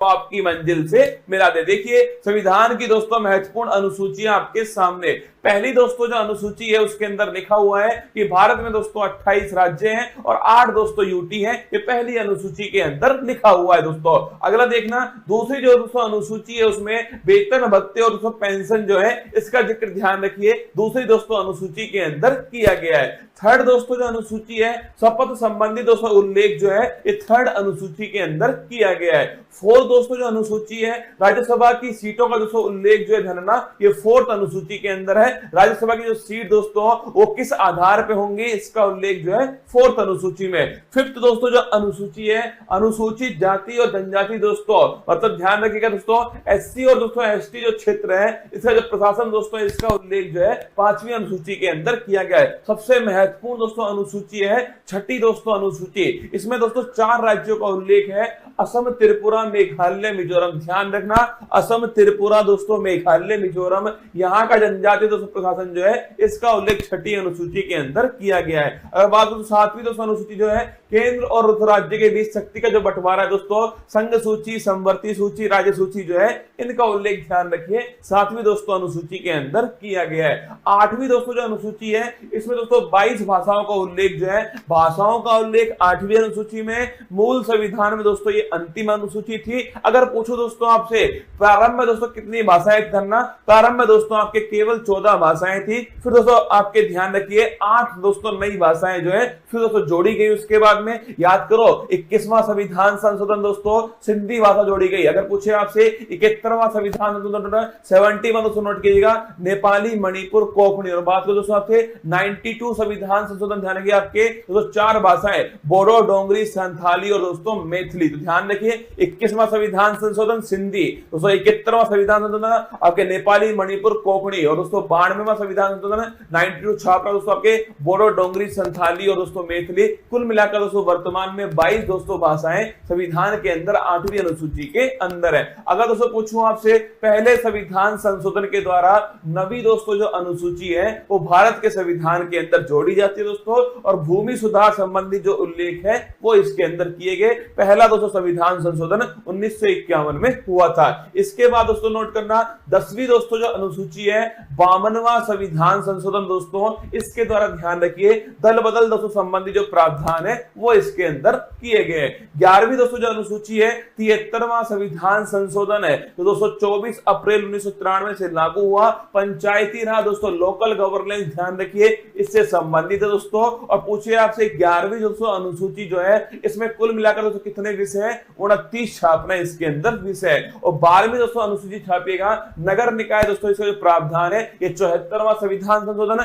आपकी मंजिल से मिला दे। देखिए संविधान की दोस्तों महत्वपूर्ण अनुसूचियां आपके सामने। पहली दोस्तों जो अनुसूची है उसके अंदर लिखा हुआ है कि भारत में दोस्तों 28 राज्य हैं और 8 दोस्तों यूटी हैं। ये पहली अनुसूची के अंदर लिखा हुआ है दोस्तों। अगला देखना, दूसरी जो दोस्तों अनुसूची है उसमें वेतन भत्ते और दोस्तों पेंशन जो है इसका जिक्र ध्यान रखिए दूसरी दोस्तों अनुसूची के अंदर किया गया है। थर्ड दोस्तों जो अनुसूची है शपथ संबंधी दोस्तों उल्लेख जो है ये थर्ड अनुसूची के अंदर किया गया है। फोर्थ दोस्तों जो अनुसूची है राज्यसभा की सीटों का दोस्तों उल्लेख जो है धरना ये फोर्थ अनुसूची के अंदर है। राज्यसभा की जो सीट दोस्तों वो किस आधार पे होंगे इसका उल्लेख जो है फोर्थ अनुसूची में। फिफ्थ दोस्तों जो अनुसूची है अनुसूचित जाति और जनजाति दोस्तों, मतलब ध्यान रखिएगा दोस्तों एससी और दोस्तों एसटी जो क्षेत्र है इसका जो प्रशासन दोस्तों इसका उल्लेख जो है पांचवी अनुसूची के अंदर किया गया है। सबसे महत्वपूर्ण दोस्तों अनुसूची है छठी दोस्तों अनुसूची। इसमें दोस्तों 4 राज्यों का उल्लेख है, असम, त्रिपुरा, मेघालय, मिजोरम। ध्यान रखना असम, त्रिपुरा दोस्तों, मेघालय, मिजोरम, यहाँ का जनजातीय दोस्तों प्रशासन जो है इसका उल्लेख छठी अनुसूची के अंदर किया गया है। अगर बात करें सातवीं दोस्तों अनुसूची जो है केंद्र और राज्य के बीच शक्ति का जो बंटवारा है दोस्तों, संघ सूची, समवर्ती सूची, राज्य सूची जो है इनका उल्लेख ध्यान रखिए सातवीं दोस्तों अनुसूची के अंदर किया गया है। आठवीं दोस्तों जो अनुसूची है इसमें दोस्तों 22 भाषाओं का उल्लेख जो है, भाषाओं का उल्लेख आठवीं अनुसूची में। मूल संविधान में दोस्तों ये अंतिम अनुसूची थी। अगर पूछो दोस्तों आपसे प्रारंभ में दोस्तों कितनी भाषाएं धरना, प्रारंभ में दोस्तों आपके केवल 14 भाषाएं थी। फिर दोस्तों आपके ध्यान रखिए 8 दोस्तों नई भाषाएं जो है फिर दोस्तों जोड़ी गई। उसके बाद में याद करो 21वां संविधान संशोधन दोस्तों सिंधी भाषा जोड़ी गई। अगर पूछे आपसे 71वां संविधान संशोधन 71 दोस्तों नोट कीजिएगा नेपाली, मणिपुर, कोंकणी। और बात करो दोस्तों आपसे 92 संविधान संशोधन ध्यान रखिए आपके दोस्तों 4 भाषाएं बोडो, डोंगरी, संथाली और दोस्तों मैथिली। तो ध्यान रखिए 21वां संविधान संशोधन सिंधी दोस्तों, 71वां संविधान संशोधन आपके नेपाली, मणिपुर, कोंकणी और दोस्तों 92वां संविधान संशोधन 92 छापरा दोस्तों आपके बोडो, डोंगरी, संथाली और दोस्तों मैथिली। कुल मिलाकर दोस्तों वर्तमान में 22 दोस्तों भाषाएं संविधान के अंदर 8वीं अनुसूची के अंदर है। अगर दोस्तों पूछूं आपसे पहले संविधान संशोधन के द्वारा नवी दोस्तों जो अनुसूची है वो भारत के संविधान के अंदर जोड़ी जाती है दोस्तों, और भूमि सुधार संबंधी जो उल्लेख है वो इसके अंदर किए गए। पहला दोस्तों संविधान संशोधन 1951 में हुआ था। इसके बाद दोस्तों नोट करना 10वीं दोस्तों जो अनुसूची है 52वां संविधान संशोधन दोस्तों, इसके द्वारा ध्यान रखिए दल बदल दोस्तों संबंधी जो प्रावधान है वो इसके अंदर किए गए। 11वीं दोस्तों जो अनुसूची है 73वां संविधान संशोधन है तो दोस्तों 24 अप्रैल 1993 से लागू हुआ। पंचायती राज दोस्तों लोकल गवर्नेंस ध्यान रखिए इससे संबंधित है दोस्तों। और पूछिए आपसे 11वीं दोस्तों अनुसूची जो है इसमें कुल मिलाकर दोस्तों कितने विषय है, 29 छापना इसके अंदर विषय है। और 12वीं दोस्तों अनुसूची छापिएगा नगर निकाय दोस्तों, इसका जो प्रावधान है ये 74वां संविधान संशोधन।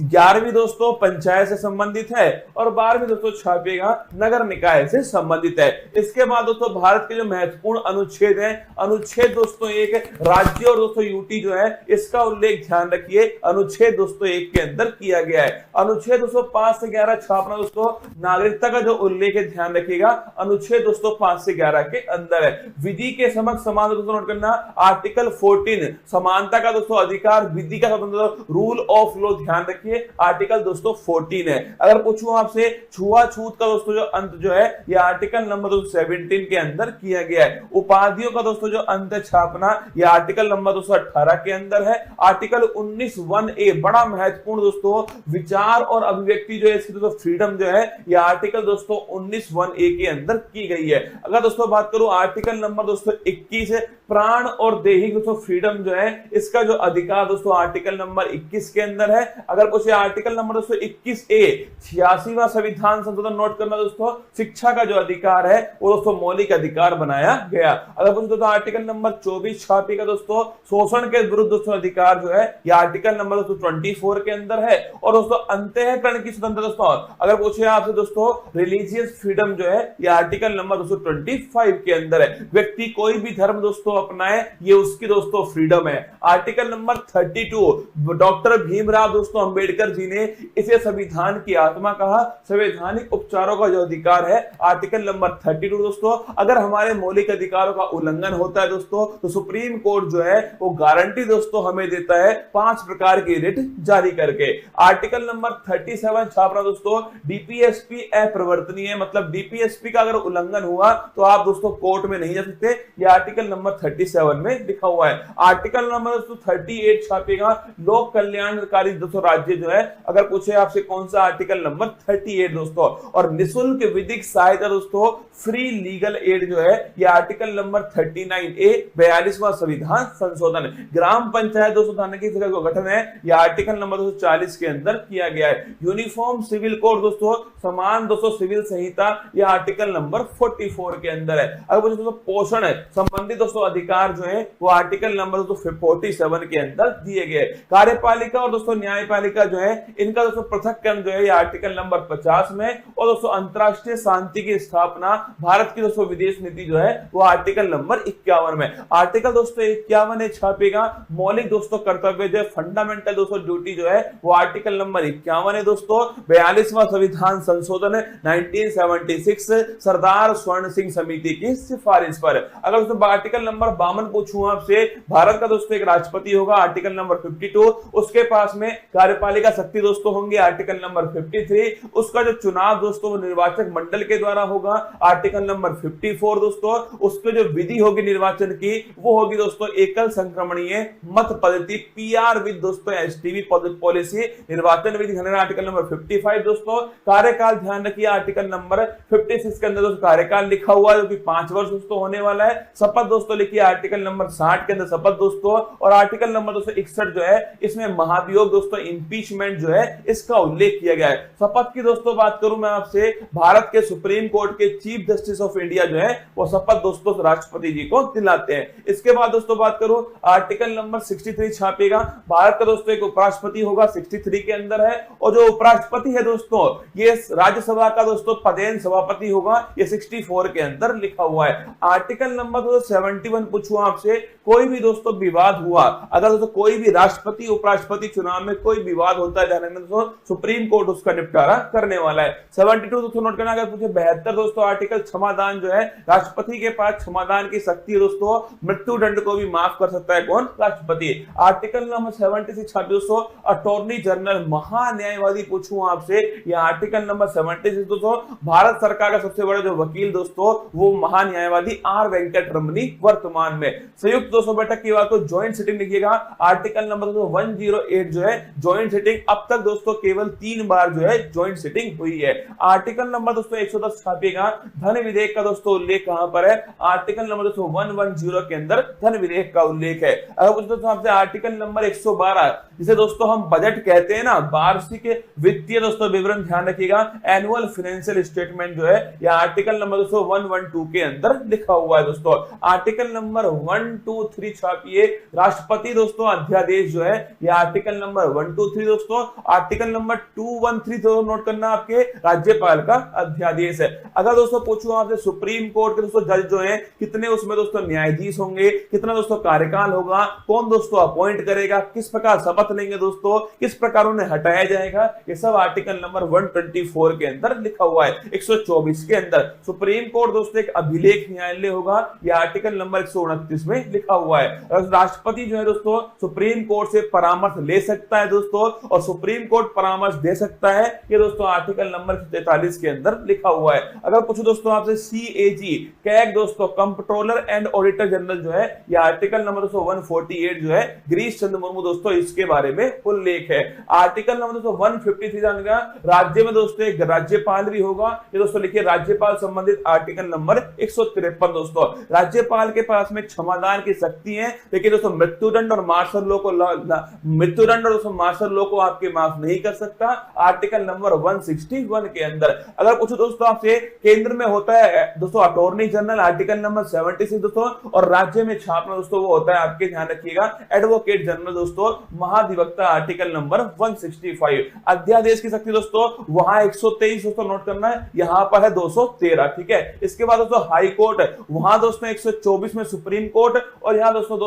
11वीं दोस्तों पंचायत से संबंधित है और 12वीं दोस्तों छापिएगा नगर निकाय से संबंधित है। इसके बाद दोस्तों भारत के जो महत्वपूर्ण अनुच्छेद है, अनुच्छेद दोस्तों 1 राज्य और दोस्तों यूटी जो है इसका उल्लेख ध्यान रखिए अनुच्छेद दोस्तों 1 के अंदर किया गया है। अनुच्छेद दोस्तों 5 से 11 छापना दोस्तों नागरिकता का जो उल्लेख है ध्यान रखिएगा अनुच्छेद दोस्तों 5 से 11 के अंदर है। विधि के समक्ष समान दोस्तों नोट करना आर्टिकल 14 समानता का दोस्तों अधिकार, विधि का स्वतंत्र, रूल ऑफ लॉ ध्यान रखिए आर्टिकल दोस्तों 14 है। अगर पूछूं आपसे छुआछूत का दोस्तों जो अंत जो है ये आर्टिकल नंबर 17 के अंदर किया गया है। उपाधियों का दोस्तों जो अंत छापना ये आर्टिकल नंबर 18 के अंदर है। आर्टिकल 19(1)(a) बड़ा महत्वपूर्ण दोस्तों विचार और अभिव्यक्ति जो है इसकी दोस्तों फ्रीडम जो है ये आर्टिकल दोस्तों 19(1)(a) के अंदर की गई है। अगर दोस्तों बात करूं आर्टिकल नंबर दोस्तों 21 प्राण और दैहिक दोस्तों फ्रीडम जो है इसका जो अधिकार दोस्तों आर्टिकल नंबर 21 के अंदर है। अगर पूछे आर्टिकल नंबर दोस्तों 21(a) 86वां संविधान संशोधन नोट करना दोस्तों शिक्षा का जो अधिकार है वो दोस्तों मौलिक अधिकार बनाया गया। अगर पूछे दोस्तों आर्टिकल नंबर 24 छापिएगा दोस्तों शोषण के विरुद्ध दोस्तों अधिकार जो है ये आर्टिकल नंबर दोस्तों 24 के अंदर है। और दोस्तों अंतःकरण की स्वतंत्रता दोस्तों अगर पूछे आपसे दोस्तों रिलीजियस फ्रीडम जो है ये आर्टिकल नंबर दोस्तों 25 के अंदर है। व्यक्ति कोई भी धर्म दोस्तों अपनाए ये उसकी दोस्तों फ्रीडम है। आर्टिकल नंबर 32 डॉक्टर भीमराव दोस्तों अंबेडकर जी ने इसे संविधान की आत्मा कहा। संवैधानिक उपचारों का जो अधिकार है आर्टिकल नंबर 32 दोस्तों, अगर हमारे मौलिक अधिकारों का उल्लंघन होता है दोस्तों तो सुप्रीम कोर्ट जो है वो गारंटी दोस्तों हमें देता है 5 प्रकार की रिट जारी करके। आर्टिकल नंबर 37 छापना दोस्तों, डीपीएसपी अप्रवर्तनीय है, मतलब डीपीएसपी का अगर उल्लंघन हुआ तो आप दोस्तों कोर्ट में नहीं जा सकते। ये आर्टिकल नंबर 37 में लिखा हुआ है। आर्टिकल नंबर दोस्तों 38 छापेगा, लोक कल्याणकारी दोस्तों राज्य जो है, अगर पूछे आपसे कौन सा आर्टिकल नंबर 38 दोस्तों। और निःशुल्क विधिक सहायता दोस्तों, फ्री लीगल एड जो है, ये आर्टिकल नंबर 39A 42वां संविधान संशोधन। ग्राम पंचायत दोस्तों थाने की जगह गठन है, यह आर्टिकल नंबर 240 के अंदर किया गया है। यूनिफॉर्म सिविल कोड दोस्तों, समान दोस्तों सिविल संहिता, यह आर्टिकल नंबर 44 के अंदर है। अगर दोस्तों पोषण संबंधित दोस्तों अधिकार जो है वो आर्टिकल नंबर 47 के अंदर दिए गए। कार्यपालिका और दोस्तों न्यायपालिका जो है इनका दोस्तों पृथक्करण जो है आर्टिकल नंबर 50 में, और दोस्तों अंतरराष्ट्रीय शांति की स्थापना भारत की दोस्तों विदेश नीति जो है वो आर्टिकल नंबर 51 में। आर्टिकल दोस्तों 51 छापेगा, मौलिक दोस्तों कर्तव्य जो है फंडामेंटल दोस्तों ड्यूटी जो है वो आर्टिकल नंबर 51 है दोस्तों। 42वां संविधान संशोधन 1976 सरदार स्वर्ण सिंह समिति की सिफारिश पर। अगर दोस्तों आर्टिकल नंबर 52 पूछूं आपसे, भारत का दोस्तों एक राष्ट्रपति होगा आर्टिकल नंबर 52, उसके पास में कार्यपालिका शक्ति दोस्तों होंगे आर्टिकल नंबर 53, उसका जो चुनाव दोस्तों वो निर्वाचक मंडल के द्वारा होगा आर्टिकल नंबर 54 दोस्तों, उसके जो विधि होगी निर्वाचन की वो होगी दोस्तों एकल संक्रमणीय मत पद्धति, पीआर विद दोस्तों एसटीवी पॉलिसी, निर्वाचन विधि आर्टिकल नंबर 55 दोस्तों। कार्यकाल ध्यान रखिए आर्टिकल नंबर 56 के अंदर दोस्तों कार्यकाल लिखा हुआ है जो कि 5 वर्ष दोस्तों होने वाला है। शपथ दोस्तों लिखिए आर्टिकल नंबर 60 के अंदर शपथ दोस्तों, और आर्टिकल नंबर 61 जो है इसमें महाभियोग दोस्तों इंपीचमेंट जो है इसका उल्लेख किया गया है। शपथ की दोस्तों बात करूं मैं आपसे, भारत के सुप्रीम कोर्ट के चीफ जस्टिस ऑफ इंडिया जो है वो शपथ दोस्तों राष्ट्रपति जी को दिलाते हैं। इसके बाद दोस्तों बात करूं आर्टिकल नंबर 63 छापेगा, भारत का दोस्तों एक उपराष्ट्रपति होगा 63 के अंदर है, और जो उपराष्ट्रपति है दोस्तों ये राज्यसभा का दोस्तों पदेन सभापति होगा, ये 64 के अंदर लिखा हुआ है। आर्टिकल नंबर 71 पूछूं आपसे, कोई भी दोस्तों विवाद हुआ, अगर दोस्तों कोई भी राष्ट्रपति उपराष्ट्रपति चुनाव में कोई विवाद होता है दोस्तों सुप्रीम कोर्ट उसका निपटारा करने वाला है। 72 दोस्तों नोट करना, अगर पूछे 72 दोस्तों आर्टिकल क्षमादान जो है, राष्ट्रपति के पास क्षमादान की शक्ति है दोस्तों, मृत्यु दंड को भी माफ कर सकता है कौन, राष्ट्रपति। आर्टिकल नंबर 76 दोस्तों अटॉर्नी जनरल महान्यायवादी पूछूं आपसे, यह आर्टिकल नंबर 76 दोस्तों, भारत सरकार का सबसे बड़ा जो वकील दोस्तों वो महान्यायवादी आर वेंकट रमनी वर्तमान में। संयुक्त दोस्तों बैठक की बात को ज्वाइंट सिटिंग लिखिएगा, आर्टिकल नंबर 108 जो है ज्वाइंट सिटिंग, अब तक दोस्तों केवल 3 बार जो है ज्वाइंट सिटिंग हुई है। आर्टिकल नंबर दोस्तों 110 छापेगा, धन विधेयक का दोस्तों उल्लेख कहां पर है, आर्टिकल नंबर 110 के अंदर धन विधेयक का उल्लेख है। अगर कुछ दोस्तों आपसे आर्टिकल नंबर 112 जिसे दोस्तों हम बजट कहते हैं ना, वार्षिक वित्तीय दोस्तों विवरण ध्यान रखिएगा, एनुअल फाइनेंशियल स्टेटमेंट जो है यह आर्टिकल नंबर 112 के अंदर लिखा हुआ है दोस्तों। आर्टिकल नंबर 123 छापिए, राष्ट्रपति दोस्तों अध्यादेश जो है यह आर्टिकल नंबर 123 दोस्तों। आर्टिकल नंबर 213 नोट करना, आपके राज्यपाल का अध्यादेश है। अगर दोस्तों पूछूं आपसे सुप्रीम कोर्ट के दोस्तों जज जो है कितने उसमें दोस्तों न्यायाधीश होंगे, कितना दोस्तों कार्यकाल होगा, कौन दोस्तों अपॉइंट करेगा, किस प्रकार शपथ लेंगे दोस्तों, किस प्रकार उन्हें हटाया जाएगा, ये सब आर्टिकल नंबर 124 के अंदर लिखा हुआ है। 124 के अंदर सुप्रीम कोर्ट दोस्तों एक अभिलेख न्यायालय होगा, यह आर्टिकल नंबर 129 में लिखा हुआ है। राष्ट्रपति जो है दोस्तों सुप्रीम कोर्ट से परामर्श ले सकता है दोस्तों, और सुप्रीम कोर्ट परामर्श दे सकता है, ये दोस्तों आर्टिकल नंबर 43 के अंदर लिखा हुआ है। अगर पूछो दोस्तों आपसे सीएजी कैग दोस्तों कंट्रोलर एंड ऑडिटर जनरल जो है, यह आर्टिकल नंबर 148 जो है गिरीश चंद्र मुर्मू दोस्तों इसके बारे में उल्लेख है। आर्टिकल नंबर 153 जानेगा, राज्य में दोस्तों एक राज्यपाल भी होगा, ये दोस्तों लिखिए राज्यपाल संबंधित आर्टिकल नंबर 153 दोस्तों। राज्यपाल के पास में क्षमादान की शक्ति है, लेकिन दोस्तों मृत्युदंड और मार्शल लॉ को मृत्युदंड और दोस्तों मार्शल लॉ को आपके माफ नहीं कर सकता, आर्टिकल नंबर 161 के अंदर। अगर पूछो दोस्तों आपसे केंद्र में होता है दोस्तों अटॉर्नी जनरल, आर्टिकल नंबर 76 दोस्तों, और राज्य में छापना दोस्तों वो होता है आपके ध्यान रखिएगा एडवोकेट जनरल दोस्तों, महाधिवक्ता आर्टिकल नंबर 165। अध्यादेश की शक्ति दोस्तों वहां 123 दोस्तों नोट करना है, यहां पर है 213, ठीक है। इसके बाद दोस्तों हाई कोर्ट, वहां दोस्तों 124 में सुप्रीम कोर्ट, और यहां दोस्तों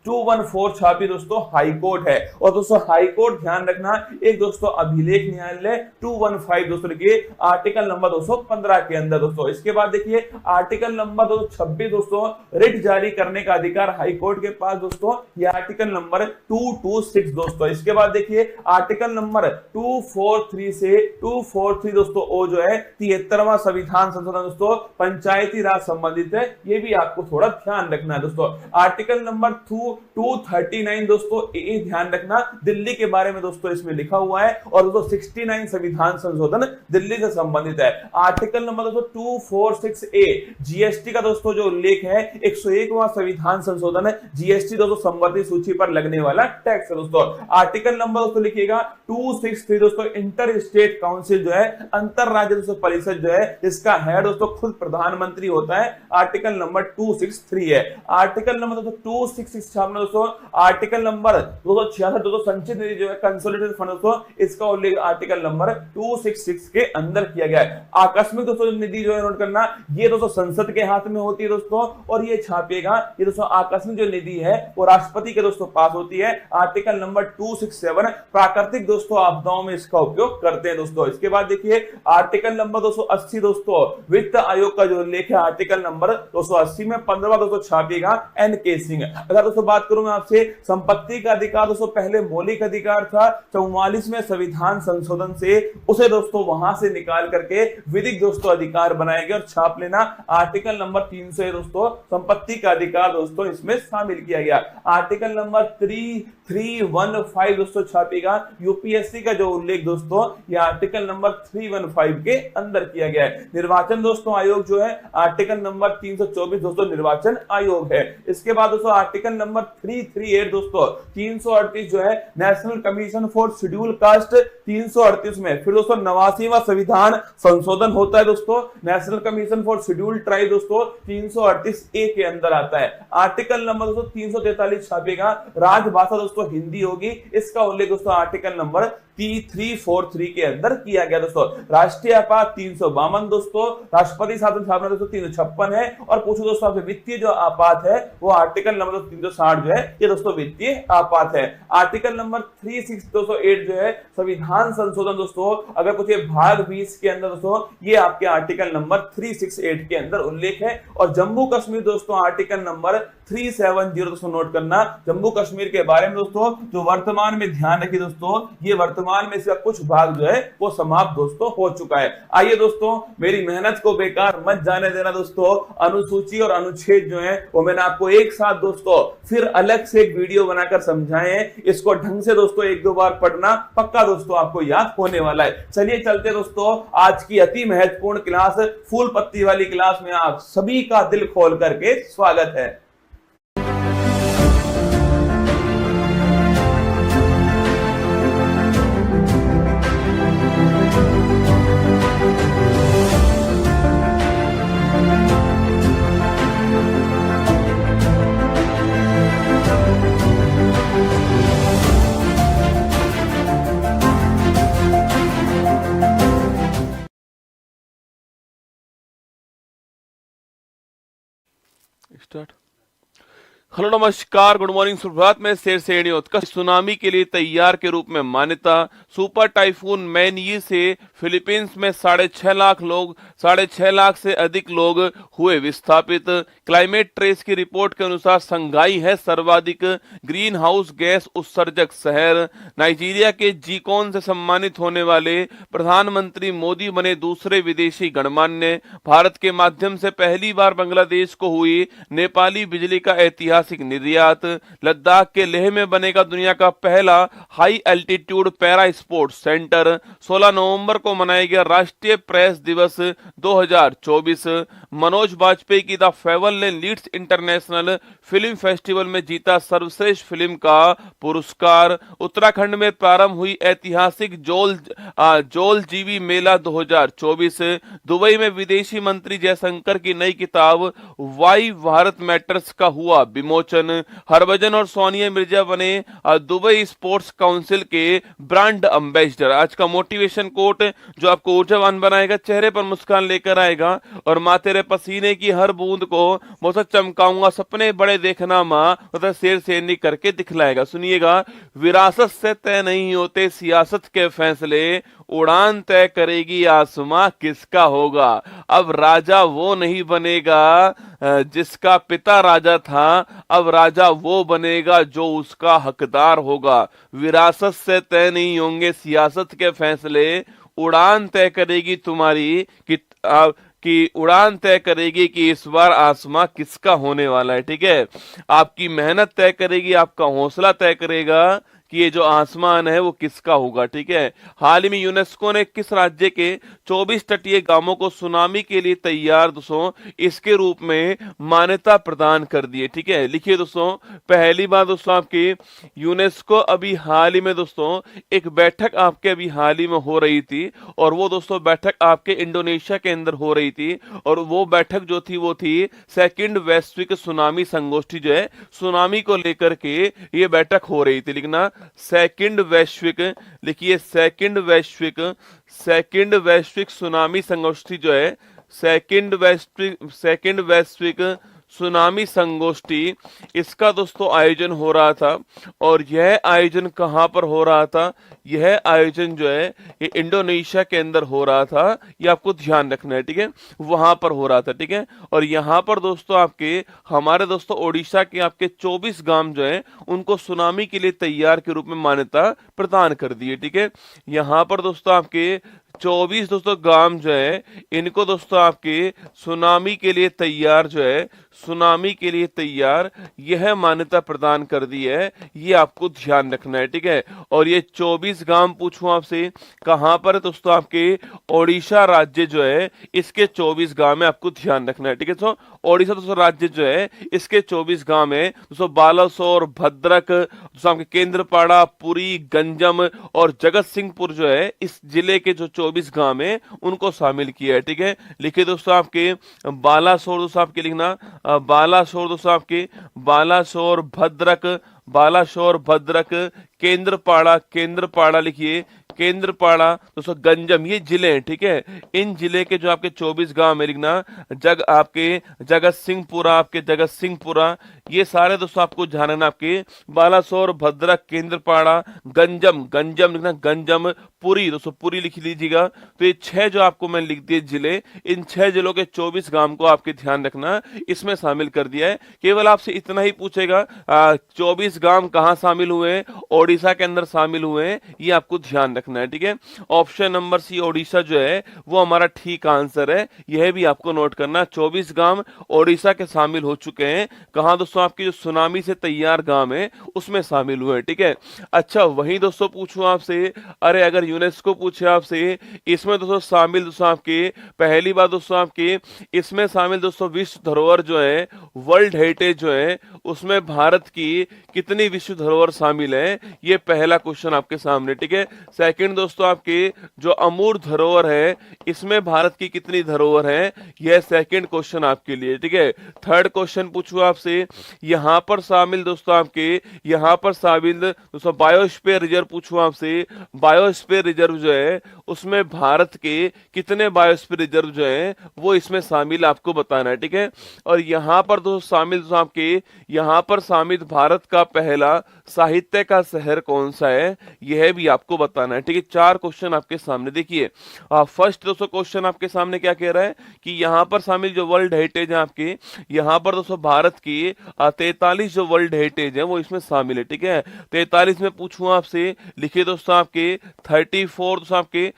214 छापी दोस्तों हाई कोर्ट है। और दोस्तों हाई कोर्ट ध्यान रखना एक दोस्तों अभिलेख न्यायालय 215 दोस्तों लिखिए आर्टिकल नंबर 215 के अंदर दोस्तों। इसके बाद देखिए आर्टिकल नंबर 226 दोस्तों रिट जारी करने का अधिकार हाई कोर्ट के पास दोस्तों, ये आर्टिकल नंबर 226 दोस्तों। इसके बाद देखिए आर्टिकल नंबर 243 से 243 दोस्तों ओ जो है 73वां संविधान संशोधन दोस्तों पंचायती राज संबंधित है, ये भी आपको थोड़ा ध्यान रखना है दोस्तों। आर्टिकल नंबर 239 दोस्तों ए ध्यान रखना दिल्ली के बारे में दोस्तों इसमें लिखा हुआ है। और दोस्तों 69 संविधान संशोधन दिल्ली से संबंधित है। आर्टिकल नंबर दोस्तों 246 ए जीएसटी का दोस्तों जो उल्लेख है 101वां संविधान संशोधन है, जीएसटी दोस्तों संबंधी सूची पर लगने वाला टैक्स है दोस्तों। आर्टिकल नंबर दोस्तों लिखिएगा 263 दोस्तों इंटर स्टेट काउंसिल जो है अंतर राज्य दोस्तों परिषद जो है इसका हेड दोस्तों खुद प्रधानमंत्री होता है, आर्टिकल नंबर 263 है। आर्टिकल नंबर दोस्तों 266 छापना दोस्तों आर्टिकल नंबर 266 दोस्तों संचित निधि जो है कंसोलिडेटेड फंड दोस्तों इसका उल्लेख आर्टिकल नंबर 266 के अंदर किया गया है। आकस्मिक दोस्तों निधि जो है नोट करना ये दोस्तों संसद के हाथ में होती है दोस्तों, और ये छापेगा ये दोस्तों आकस्मिक जो निधि है वो राष्ट्रपति के दोस्तों पास होती है, आर्टिकल नंबर 267 प्राकृतिक दोस्तों आपदाओं में इसका उपयोग करते हैं दोस्तों। इसके बाद देखिए आर्टिकल नंबर 280 दोस्तों वित्त आयोग का जो उल्लेख है आर्टिकल नंबर 280 में 15वां दोस्तों छापेगा एन.के. सिंह। अगर दोस्तों बात करूं मैं आपसे संपत्ति का अधिकार दोस्तों पहले मौलिक अधिकार था, 44वें संविधान संशोधन से उसे दोस्तों वहां से निकाल करके विधिक दोस्तों अधिकार बनाया गया और छाप लेना आर्टिकल नंबर 300 दोस्तों संपत्ति का अधिकार दोस्तों इसमें शामिल किया गया। आर्टिकल नंबर 315 दोस्तों छापेगा यूपीएससी का जो उल्लेख दोस्तों ये आर्टिकल नंबर 315 के अंदर किया गया है। निर्वाचन दोस्तों आयोग जो है आर्टिकल नंबर 324 दोस्तों निर्वाचन आयोग है। इसके बाद दोस्तों आर्टिकल नंबर 338 दोस्तों 338 जो है national commission for schedule caste 338 में फिर दोस्तों 89वां संविधान संशोधन होता है दोस्तों, national commission for schedule tribe दोस्तों 338 ए के अंदर आता है। आर्टिकल नंबर दोस्तों 343 छापेगा राजभाषा दोस्तों हिंदी होगी, इसका उल्लेख दोस्तों आर्टिकल नंबर 343 के अंदर किया गया दोस्तों। राष्ट्रीय आपात 352 दोस्तों, राष्ट्रपति शासन स्थापना दोस्तों 356 है। और पूछो दोस्तों आपसे वित्तीय जो आपात है वो आर्टिकल नंबर 360 जो है ये दोस्तों वित्तीय आपात है। आर्टिकल नंबर 368 जो है संविधान संशोधन दोस्तों अगर पूछे भाग 20 के अंदर दोस्तों ये आपके आर्टिकल नंबर 368 के अंदर उल्लेख है। और जम्मू कश्मीर दोस्तों आर्टिकल नंबर 370 दोस्तों नोट करना, जम्मू कश्मीर के बारे में दोस्तों जो वर्तमान में ध्यान रखिए दोस्तों ये वर्तमान में इसका कुछ भाग जो है वो समाप्त दोस्तों हो चुका है। आइए दोस्तों मेरी मेहनत को बेकार मत जाने देना दोस्तों, अनुसूची और अनुच्छेद जो है वो मैंने आपको एक साथ दोस्तों फिर अलग से एक वीडियो बनाकर समझाए हैं, इसको ढंग से दोस्तों एक दो बार पढ़ना पक्का दोस्तों आपको याद होने वाला है। चलिए चलते दोस्तों आज की अति महत्वपूर्ण क्लास फूल पत्ती वाली क्लास में आप सभी का दिल खोल करके स्वागत है। स्टार्ट। हेलो नमस्कार गुड मॉर्निंग सुप्रभात में शेर श्रेणी उत्कर्ष सुनामी के लिए तैयार के रूप में मान्यता। सुपर टाइफून मैनयी से फिलीपींस में 6.5 लाख लोग 6.5 लाख से अधिक लोग हुए विस्थापित। क्लाइमेट ट्रेस की रिपोर्ट के अनुसार संघाई है सर्वाधिक ग्रीन हाउस गैस उत्सर्जक शहर। नाइजीरिया के जीकॉन से सम्मानित होने वाले प्रधानमंत्री मोदी बने दूसरे विदेशी गणमान्य। भारत के माध्यम से पहली बार बांग्लादेश को हुई नेपाली बिजली का ऐतिहासिक निर्यात। लद्दाख के लेह में बनेगा दुनिया का पहला high altitude para sports centre. 16 नवंबर को मनाया गया राष्ट्रीय प्रेस दिवस 2024। मनोज बाजपेयी की द फेवल ने लीड्स इंटरनेशनल फिल्म फेस्टिवल में जीता सर्वश्रेष्ठ फिल्म का पुरस्कार। उत्तराखंड में प्रारंभ हुई ऐतिहासिक जोल जीवी मेला 2024। दुबई में विदेशी मंत्री जयशंकर की नई किताब वाई भारत मैटर्स का हुआ विमोचन। विमोचन। हरभजन और सोनिया मिर्जा बने दुबई स्पोर्ट्स काउंसिल के ब्रांड एम्बेसडर। आज का मोटिवेशन कोट जो आपको ऊर्जावान बनाएगा, चेहरे पर मुस्कान लेकर आएगा। और माँ तेरे पसीने की हर बूंद को बहुत चमकाऊंगा, सपने बड़े देखना माँ, मतलब शेर शेरनी करके दिखलाएगा। सुनिएगा, विरासत से तय नहीं होते सियासत के फैसले, उड़ान तय करेगी आसमां किसका होगा। अब राजा वो नहीं बनेगा जिसका पिता राजा था, अब राजा वो बनेगा जो उसका हकदार होगा। विरासत से तय नहीं होंगे सियासत के फैसले, उड़ान तय करेगी तुम्हारी कि उड़ान तय करेगी कि इस बार आसमां किसका होने वाला है। ठीक है, आपकी मेहनत तय करेगी, आपका हौसला तय करेगा कि ये जो आसमान है वो किसका होगा। ठीक है, हाल ही में यूनेस्को ने किस राज्य के 24 तटीय गांवों को सुनामी के लिए तैयार दोस्तों इसके रूप में मान्यता प्रदान कर दी है। ठीक है, लिखिए दोस्तों, पहली बात दोस्तों आपकी यूनेस्को अभी हाल ही में दोस्तों एक बैठक आपके अभी हाल ही में हो रही थी, और वो दोस्तों बैठक आपके इंडोनेशिया के अंदर हो रही थी। और वो बैठक जो थी वो थी सेकंड वैश्विक सुनामी संगोष्ठी, जो है सुनामी को लेकर के ये बैठक हो रही थी। लिखना सेकंड वैश्विक, लिखिए सेकंड वैश्विक सुनामी संगोष्ठी जो है सेकंड वैश्विक सुनामी संगोष्ठी, इसका दोस्तों आयोजन हो रहा था। और यह आयोजन कहां पर हो रहा था? यह आयोजन जो है ये इंडोनेशिया के अंदर हो रहा था, ये आपको ध्यान रखना है। ठीक है, वहां पर हो रहा था। ठीक है, और यहां पर दोस्तों आपके हमारे दोस्तों ओडिशा के आपके 24 गांव जो है उनको सुनामी के लिए तैयार के रूप में मान्यता प्रदान कर दी है। ठीक है, यहां पर दोस्तों आपके 24 दोस्तों गांव जो है इनको दोस्तों आपके सुनामी के लिए तैयार जो है सुनामी के लिए तैयार यह मान्यता प्रदान कर दी है, ये आपको ध्यान रखना है। ठीक है, और ये 24 गांव पूछूं आपसे कहां पर है दोस्तों? आपके ओडिशा राज्य जो है इसके 24 गांव में आपको ध्यान रखना है। ठीक है, तो ओडिशा दोस्तों राज्य जो है इसके 24 गांव है दोस्तों, बालासोर, भद्रक दोस्तों आपके केंद्रपाड़ा, पुरी, गंजम और जगत सिंहपुर जो है इस जिले के जो 24 गांव है उनको शामिल किया है। ठीक है, लिखिए दोस्तों आपके बालासोर दोस्तों आपके लिखना बालासोर दोस्तों आपके बालासोर भद्रक केंद्रपाड़ा लिखिए केंद्रपाड़ा दोस्तों गंजम, ये जिले हैं। ठीक है, इन जिले के जो आपके 24 गांव में लिखना जगत सिंहपुरा, ये सारे दोस्तों आपको ध्यान रखना। आपके बालासोर, भद्रक, केंद्रपाड़ा, गंजम लिखना, गंजम, पुरी दोस्तों पुरी लिख लीजिएगा। तो ये 6 जो आपको मैंने लिख दिए जिले, इन 6 जिलों के 24 गांव को आपके ध्यान रखना, इसमें शामिल कर दिया है। केवल आपसे इतना ही पूछेगा 24 गांव कहां शामिल हुए? ओडिशा के अंदर शामिल हुए, ये आपको ध्यान रखना है। ठीक है, ऑप्शन नंबर सी ओडिशा जो है वो हमारा ठीक आंसर है, यह भी आपको नोट करना। 24 गांव ओडिशा के शामिल हो चुके हैं। कहां दोस्तों? आपके जो सुनामी से तैयार गांव है उसमें शामिल हुए। ठीक है, अच्छा वही दोस्तों पूछूं आपसे, अरे अगर यूनेस्को पूछे आपसे इसमें दोस्तों शामिल दोस्तों आपके पहली बात दोस्तों आपके इसमें शामिल दोस्तों विश्व धरोहर जो है वर्ल्ड हेरिटेज जो है उसमें भारत की कितनी विश्व धरोहर शामिल है, ये पहला क्वेश्चन आपके सामने। ठीक है, सेकंड दोस्तों आपके जो अमूर्त धरोहर है इसमें भारत की कितनी धरोहर है, यह सेकंड क्वेश्चन आपके लिए। ठीक है, थर्ड क्वेश्चन पूछूं आपसे, यहां पर शामिल दोस्तों बायोस्फीयर रिजर्व पूछूं आपसे, बायोस्फीयर रिजर्व जो है उसमें भारत के कितने बायोस्फीयर रिजर्व जो है वो इसमें शामिल आपको बताना है। ठीक है, और यहां पर दोस्तों शामिल भारत का पहला साहित्य का शहर कौन सा है, यह भी आपको बताना है। ठीक है, 4 क्वेश्चन आपके सामने। देखिए फर्स्ट दोस्तों क्वेश्चन आपके सामने क्या कह रहा है कि यहां पर शामिल जो वर्ल्ड हेरिटेज है आपके, यहां पर दोस्तों भारत की 43 जो वर्ल्ड हेरिटेज है वो इसमें शामिल है। ठीक है, 43 में पूछूं आपसे, लिखिए दोस्तों आपके 34 दोस्तों आपके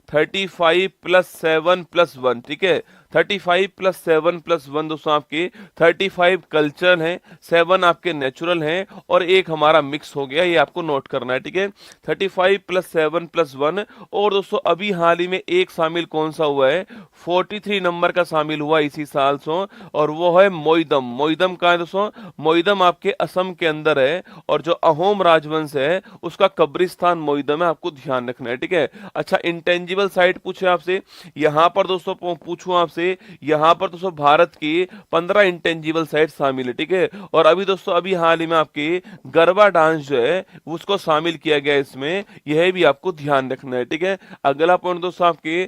35 प्लस 7 प्लस 1। ठीक है, 35 प्लस 7 प्लस 1 दोस्तों आपके 35 कल्चर हैं, 7 आपके नेचुरल हैं और एक हमारा मिक्स हो गया, ये आपको नोट करना है। ठीक है, 35 प्लस 7 प्लस 1। और दोस्तों अभी हाल ही में एक शामिल कौन सा हुआ है, 43 नंबर का शामिल हुआ इसी साल से, और वो है मोइदम कहाँ है दोस्तों? मोइदम आपके असम के अंदर है, और जो अहोम राजवंश है उसका कब्रिस्तान मोइदम है, आपको ध्यान रखना है। ठीक है, अच्छा इंटेंजिबल साइट पूछे आपसे, यहां पर दोस्तों पूछूं आपसे से यहाँ पर दोस्तों भारत की 15 इंटेंजिबल साइट शामिल है, ठीक है। और अभी दोस्तों अभी हाल ही में आपके गरबा डांस जो है उसको शामिल किया गया है इसमें, यह भी आपको ध्यान रखना है, ठीक है। अगला पॉइंट दोस्तों आपके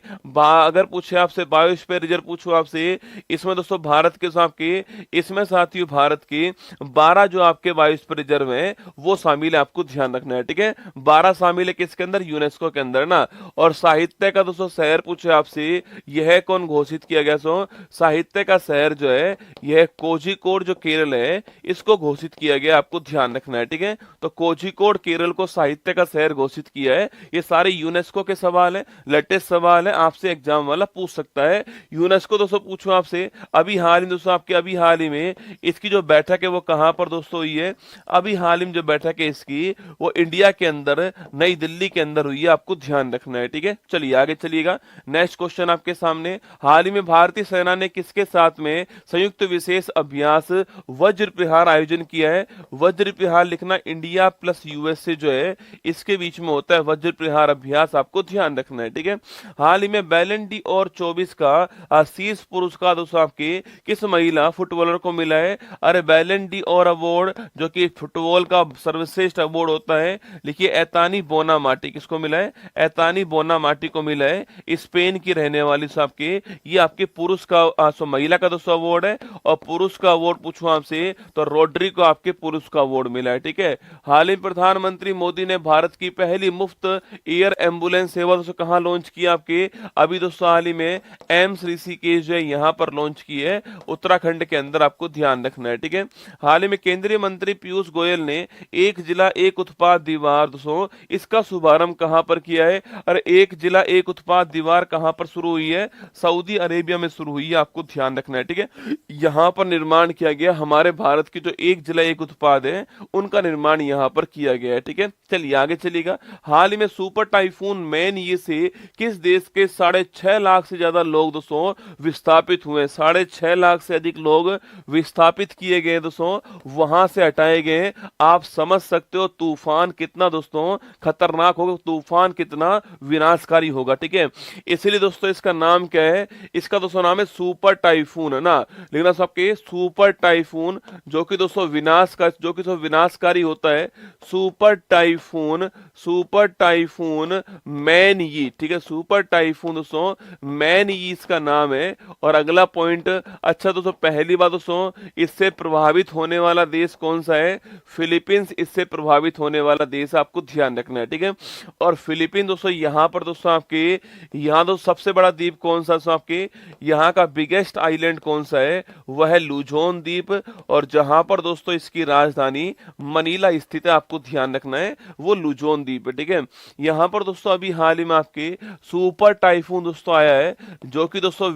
अगर पूछे आपसे बायोस्फीयर रिजर्व पूछो आपसे, इसमें दोस्तों भारत के आपके इसमें साथियों भारत के 12 जो आपके बायोस्फीयर रिजर्व हैं वो शामिल है, आपको ध्यान रखना है, ठीक है। 12 शामिल है किसके अंदर, यूनेस्को के अंदर ना। और साहित्य का दोस्तों शहर पूछे आपसे, यह कौन घोषित किया गया, सो साहित्य का शहर जो है यह कोझिकोड जो केरल है इसको घोषित किया गया, आपको ध्यान रखना है, ठीक है। तो कोझिकोड केरल को साहित्य का शहर घोषित किया है। ये सारे यूनेस्को के सवाल है, लेटेस्ट सवाल है, आपसे एग्जाम वाला पूछ सकता है। यूनेस्को दोस्तों पूछो आपसे, अभी हाल ही दोस्तों आपके अभी हाल ही में इसकी जो बैठक है वो कहां पर दोस्तों हुई है, अभी हाल ही में जो बैठक है इसकी वो इंडिया के अंदर नई दिल्ली के अंदर हुई है, आपको ध्यान रखना है, ठीक है। चलिए आगे चलिएगा, नेक्स्ट क्वेश्चन आपके सामने। हाल ही में भारतीय सेना ने किसके साथ में संयुक्त विशेष अभ्यास वज्र प्रहार आयोजन किया है। वज्र प्रहार लिखना, इंडिया प्लस यूएसए जो है इसके बीच में होता है वज्र प्रहार अभ्यास, आपको ध्यान रखना है, ठीक है। हाल ही में बैलन डी और 24 का शीर्ष पुरस्कार दोस्तों आपके किस महिला फुटबॉलर को मिला है। अरे बैलन डी और अवार्ड जो कि फुटबॉल का सर्वश्रेष्ठ अवार्ड होता है, लिखिए एतानी बोनामाटी, किसको मिला है, एतानी बोनामाटी को मिला है, स्पेन की रहने वाली साहब के। ये आपके पुरुष का महिला का दोस्तों अवार्ड है, और पुरुष का अवार्ड पूछूं आपसे तो रोड्री को आपके पुरुष का अवार्ड मिला है, ठीक है। हाल ही प्रधानमंत्री मोदी ने भारत की पहली मुफ्त एयर एम्बुलेंस सेवा दोस्तों कहां लॉन्च की आपके, अभी दोस्तों हाल ही में एम्स ऋषिकेश जो है यहां पर लॉन्च की है, उत्तराखंड के अंदर, आपको ध्यान रखना है, ठीक है। हाल ही में केंद्रीय मंत्री पीयूष गोयल ने एक जिला एक उत्पाद दीवार दोस्तों इसका शुभारंभ कहां पर किया है। और एक जिला एक उत्पाद दीवार कहां पर शुरू हुई है, सऊदी अरेबिया में शुरू हुई है, आपको ध्यान रखना है, ठीक है। यहां पर निर्माण किया गया, हमारे भारत की जो एक जिला एक उत्पाद है उनका निर्माण यहां पर किया गया है, ठीक है। चलिए आगे चलिएगा। हाल ही में सुपर टाइफून मैन ये से किस देश के 6.5 लाख से ज्यादा लोग दोस्तों विस्थापित हुए, 6.5 लाख से अधिक लोग विस्थापित किए गए दोस्तों, वहां से हटाए गए। आप समझ सकते हो तूफान कितना दोस्तों खतरनाक होगा, तूफान कितना विनाशकारी होगा, ठीक है। इसलिए दोस्तों इसका नाम क्या है, इसका दोस्तों नाम है सुपर टाइफून, है ना। लिखना सबके सुपर टाइफून जो कि दोस्तों विनाशकारी होता है, super typhoon, super typhoon man यी, ठीक है। सुपर टाइफून दोस्तों मैन यी इसका नाम है। और अगला पॉइंट, अच्छा दोस्तों पहली बात दोस्तों इससे प्रभावित होने वाला देश कौन सा है, फिलीपींस इससे प्रभावित होने वाला देश, आपको ध्यान रखना है, ठीक है। और फिलीपींस दोस्तों यहाँ पर दोस्तों आपके यहाँ दोस्तों सबसे बड़ा द्वीप कौन सा दोस्तों आपके यहाँ का बिगेस्ट आइलैंड कौन सा है, वह है लुजोन द्वीप। और जहां पर दोस्तों इसकी राजधानी मनीला स्थित है, आपको ध्यान रखना है, वो लुजोन द्वीप है, ठीक है। यहाँ पर दोस्तों अभी हाल ही में आपके सुपर टाइफून दोस्तों आया है जो कि दोस्तों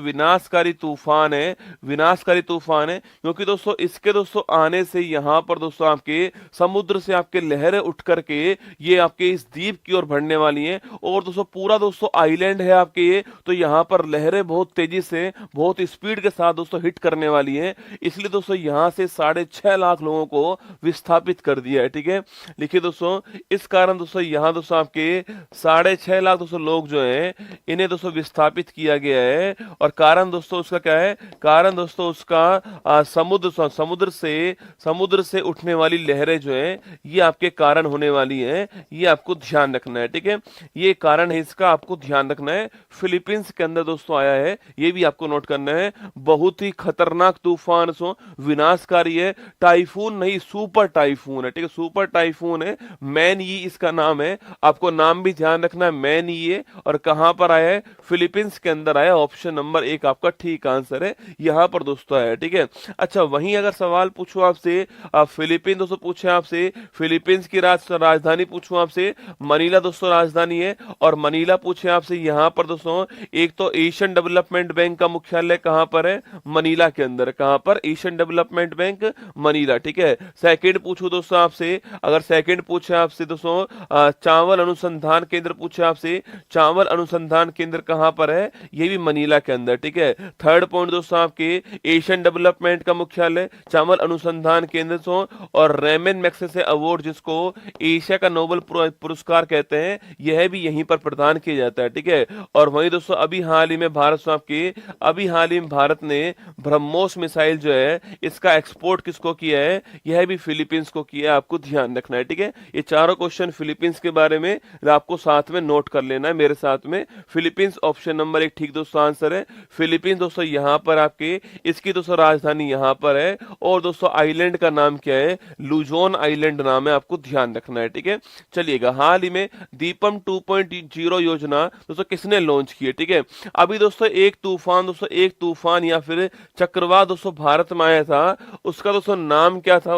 विनाशकारी तूफान है, विनाशकारी तूफान है, क्योंकि दोस्तों इसके दोस्तों आने से यहाँ पर दोस्तों आपके समुद्र से आपके लहरें उठ करके ये आपके इस द्वीप की ओर बढ़ने वाली हैं। और दोस्तों पूरा दोस्तों आइलैंड है आपके ये, तो यहाँ पर लहरें बहुत तेजी से बहुत स्पीड के साथ दोस्तों हिट करने वाली हैं, इसलिए दोस्तों यहाँ से 6.5 लाख लोगों को विस्थापित कर दिया है, ठीक है। लिखिए दोस्तों इस कारण दोस्तों यहाँ दोस्तों आपके 6.5 लाख दोस्तों लोग जो हैं इन्हें दोस्तों विस्थापित किया गया है। और कारण दोस्तों उसका क्या है, कारण दोस्तों उसका समुद्र से उठने वाली लहरें जो है ये आपके कारण होने वाली है, ये आपको ध्यान रखना है, ठीक है। ये कारण है इसका, आपको ध्यान रखना है। फिलीपींस के अंदर दोस्तों आया है, ये भी आपको नोट करना है। बहुत ही खतरनाक तूफान सो विनाशकारी है, टाइफून नहीं सुपर टाइफून है, ठीक है, सुपर टाइफून है, मैन यी इसका नाम है, आपको नाम भी ध्यान रखना है, मैन यी है। और कहां पर आया है, फिलीपींस के अंदर आया, ऑप्शन नंबर 1 आपका ठीक आंसर है, यहां पर दोस्तों आया, ठीक है। अच्छा वहीं अगर सवाल पूछूं आपसे, फिलीपींस दोस्तों पूछे आपसे, फिलीपींस की राजधानी पूछूं आपसे, मनीला दोस्तों राजधानी है। और मनीला पूछे आपसे, यहां पर दोस्तों एक तो एशियन डेवलपमेंट बैंक का मुख्यालय कहां पर है, मनीला के अंदर, कहां पर, एशियन डेवलपमेंट बैंक मनीला, ठीक है। सेकंड पूछूं दोस्तों आपसे, अगर सेकंड पूछे आपसे दोस्तों चावल अनुसंधान केंद्र पूछे आपसे, चावल अनुसंधान केंद्र कहां पर है, ये भी मनीला के अंदर, ठीक है। थर्ड पॉइंट दोस्तों आपके एशियन डेवलपमेंट का मुख्यालय चावल अनुसंधान केंद्र सो। और रेमन मैग्सेसे अवार्ड जिसको एशिया का नोबेल पुरस्कार कहते हैं, यह भी यहीं पर प्रदान किया जाता है, ठीक है। और वहीं दोस्तों अभी हाल ही में भारत ने ब्रह्मोस मिसाइल जो है इसका एक्सपोर्ट किसको किया है, यह भी फिलीपींस को किया है, आपको ध्यान रखना है। ठीक है, ये चारों क्वेश्चन फिलीपींस के बारे में आपको साथ में नोट कर लेना है मेरे साथ में। फिलीपींस ऑप्शन नंबर 1 ठीक दोस्तों आंसर है। फिलीपींस दोस्तों यहाँ पर आपके, इसकी दोस्तों राजधानी यहाँ पर है, और दोस्तों आइलैंड का नाम क्या है, लुजोन आइलैंड नाम है, आपको ध्यान रखना है। ठीक है, चलिएगा, हाल ही में दीपम 2.0 योजना दोस्तों किसने लॉन्च की है। ठीक है, अभी दोस्तों एक तूफान या फिर चक्रवात दोस्तों भारत में आया था, उसका दोस्तों नाम क्या था,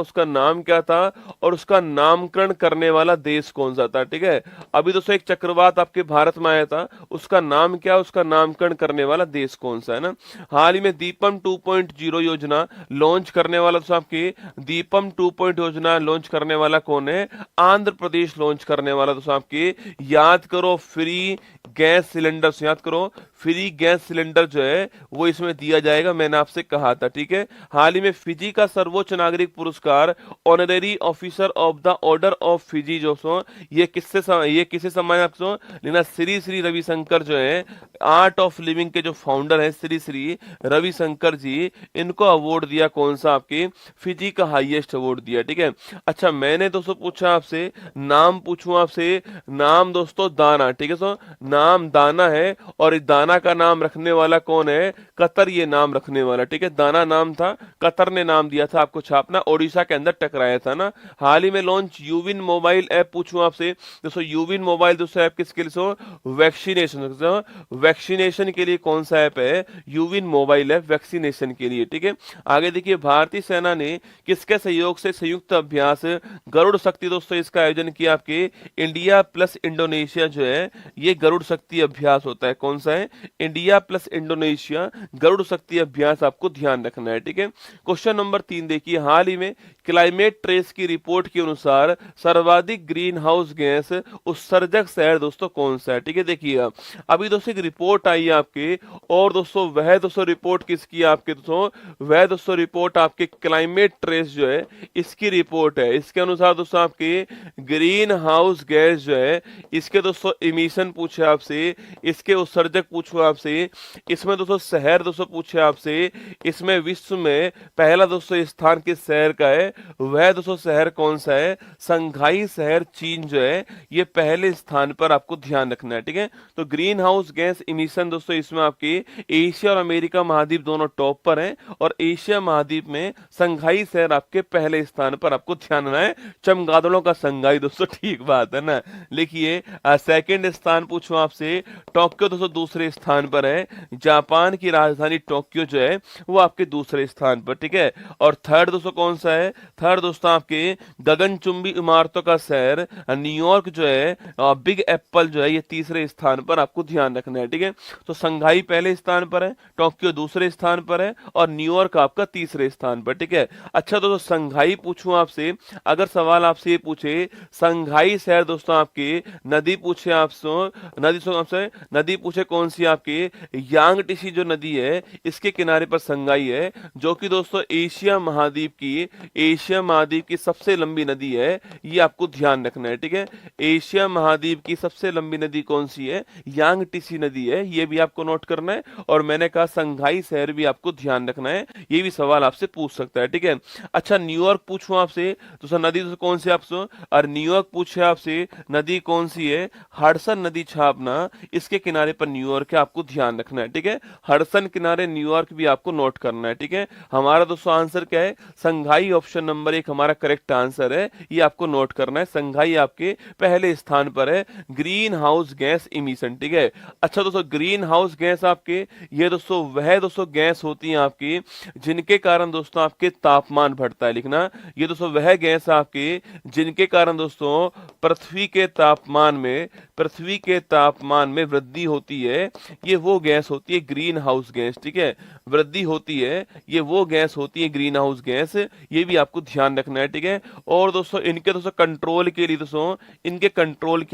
और उसका नामकरण करने वाला देश कौन सा था। ठीक है, अभी दोस्तों एक चक्रवात आपके भारत में आया था, उसका नाम क्या, उसका नामकरण करने वाला देश कौन सा है ना। हाल ही में दीपम 2.0 योजना लॉन्च करने वाला दोस्तों आपके, दीपम 2.0 योजना लॉन्च करने वाला कौन है, आंध्र प्रदेश लॉन्च करने वाला दोस्तों आपके, याद करो फ्री गैस सिलेंडर, याद करो फ्री गैस सिलेंडर जो है वो इसमें दिया जाएगा, मैंने आपसे कहा था। ठीक है, हाल ही में फिजी का सर्वोच्च नागरिक पुरस्कार honorary officer of the order of Fiji जो ये किससे सम्मानित आपको लेना, श्री श्री रविशंकर जो है, आर्ट ऑफ लिविंग के जो फाउंडर है श्री श्री रविशंकर जी, इनको अवार्ड दिया कौन सा, आपके फिजी का हाईएस्ट अवार्ड दिया। ठीक है, अच्छा मैंने दोस्तों पूछा आपसे, नाम पूछूं आपसे, नाम दोस्तों दाना। ठीक है, नाम दाना है, और इस दाना का नाम रखने वाला कौन है, कतर ये नाम रखने वाला। ठीक है, दाना नाम था, कतर ने नाम दिया था, आपको छापना, ओडिशा के अंदर टकराया था ना। हाल ही में लॉन्च यूविन मोबाइल ऐप पूछूं आपसे दोस्तों, यूविन मोबाइल दोस्तों ऐप किसके लिए, वैक्सीनेशन के लिए कौन सा ऐप है, यूविन मोबाइल ऐप वैक्सीनेशन के लिए। ठीक है, आगे देखिए, भारतीय सेना ने किसके सहयोग से संयुक्त अभ्यास गरुड़ शक्ति दोस्तों इसका आयोजन किया, आपके इंडिया प्लस इंडोनेशिया जो है ये गरुड़ शक्ति अभ्यास होता है, कौन सा है, इंडिया प्लस इंडोनेशिया गरुड़ शक्ति अभ्यास, आपको ध्यान रखना है। ठीक है, क्वेश्चन नंबर 3 देखिए, हाल ही में क्लाइमेट ट्रेस की रिपोर्ट के अनुसार सर्वाधिक ग्रीन हाउस गैस उत्सर्जक शहर दोस्तों कौन सा है। ठीक है, देखिए अभी दोस्तों एक रिपोर्ट आई है आपके, और दोस्तों वह दोस्तों रिपोर्ट किसकी है आपके दोस्तों, वह दोस्तों रिपोर्ट आपके क्लाइमेट ट्रेस जो है इसकी रिपोर्ट है। इसके अनुसार दोस्तों आपके ग्रीन हाउस गैस जो है इसके दोस्तों इमिशन पूछे आपसे, इसके उत्सर्जक पूछो आपसे, इसमें दोस्तों शहर दोस्तों पूछे आपसे, इसमें विश्व में पहला दोस्तों स्थान किस शहर का है, वह दोस्तों शहर कौन सा है, संघाई शहर चीन जो है ये पहले स्थान पर, आपको ध्यान रखना है। ठीक है, तो ग्रीन हाउस गैस इमिशन दोस्तों इसमें आपके एशिया और अमेरिका महाद्वीप दोनों टॉप पर हैं, और एशिया महाद्वीप में संघाई शहर आपके पहले स्थान पर, आपको ध्यान रखना है। चमगादड़ों का संघाई दोस्तों, ठीक बात है ना। लिखिए सेकंड स्थान पूछो आपसे, टोक्यो दोस्तों दूसरे स्थान पर है, जापान की राजधानी टोक्यो जो है वो आपके दूसरे स्थान पर। ठीक है, और थर्ड दोस्तों कौन सा है, थर्ड दोस्तों आपके गगनचुंबी इमारतों का शहर न्यूयॉर्क जो है, बिग एप्पल जो है ये तीसरे स्थान पर, आपको ध्यान रखना है। ठीक है, तो संघाई पहले स्थान पर है, टोक्यो दूसरे स्थान पर है, और न्यूयॉर्क आपका तीसरे स्थान पर। ठीक है, अच्छा दोस्तों संघाई पूछूं आपसे, अगर सवाल आपसे ये पूछे संघाई शहर दोस्तों आपके, नदी पूछे आपसे नदी पूछे कौन सी आपके, यांगटीसी जो नदी है इसके किनारे पर संघाई है, जो कि दोस्तों एशिया महाद्वीप की सबसे लंबी नदी है, ये आपको ध्यान रखना है। ठीक है, एशिया महाद्वीप की सबसे लंबी नदी कौन सी है, यांगटीसी नदी है, ये भी आपको नोट करना है। और मैंने कहा संघाई शहर भी आपको ध्यान रखना है, ये भी सवाल आपसे पूछ सकता है। ठीक है, अच्छा न्यूयॉर्क पूछूं आपसे तो सर नदी तो कौन सी आपसे, और न्यूयॉर्क पूछे आपसे नदी कौन सी है, हडसन नदी छापना, इसके किनारे पर न्यूयॉर्क है, आपको ध्यान रखना है। ठीक है, हडसन किनारे न्यूयॉर्क भी आपको नोट करना है। ठीक है, हमारा दोस्तों आंसर क्या है, संघाई ऑप्शन नंबर 1 हमारा करेक्ट आंसर है, ये आपको नोट करना है। संघाई आपके पहले स्थान पर है, ग्रीन हाउस गैस इमिशन। ठीक है, अच्छा दोस्तों ग्रीन हाउस गैस आपके, ये दोस्तों वह दोस्तों गैस होती है आपकी जिनके कारण दोस्तों आपके तापमान बढ़ता है, लिखना, ये दोस्तों वह गैस आपके जिनके कारण दोस्तों पृथ्वी के तापमान में वृद्धि होती है, ये वो गैस होती है ग्रीन हाउस गैस। ठीक है, वृद्धि होती है, ये वो गैस होती है ग्रीन हाउस गैस, ये भी आपको ध्यान रखना है। ठीक है, और दोस्तों इनके दोस्तों कंट्रोल के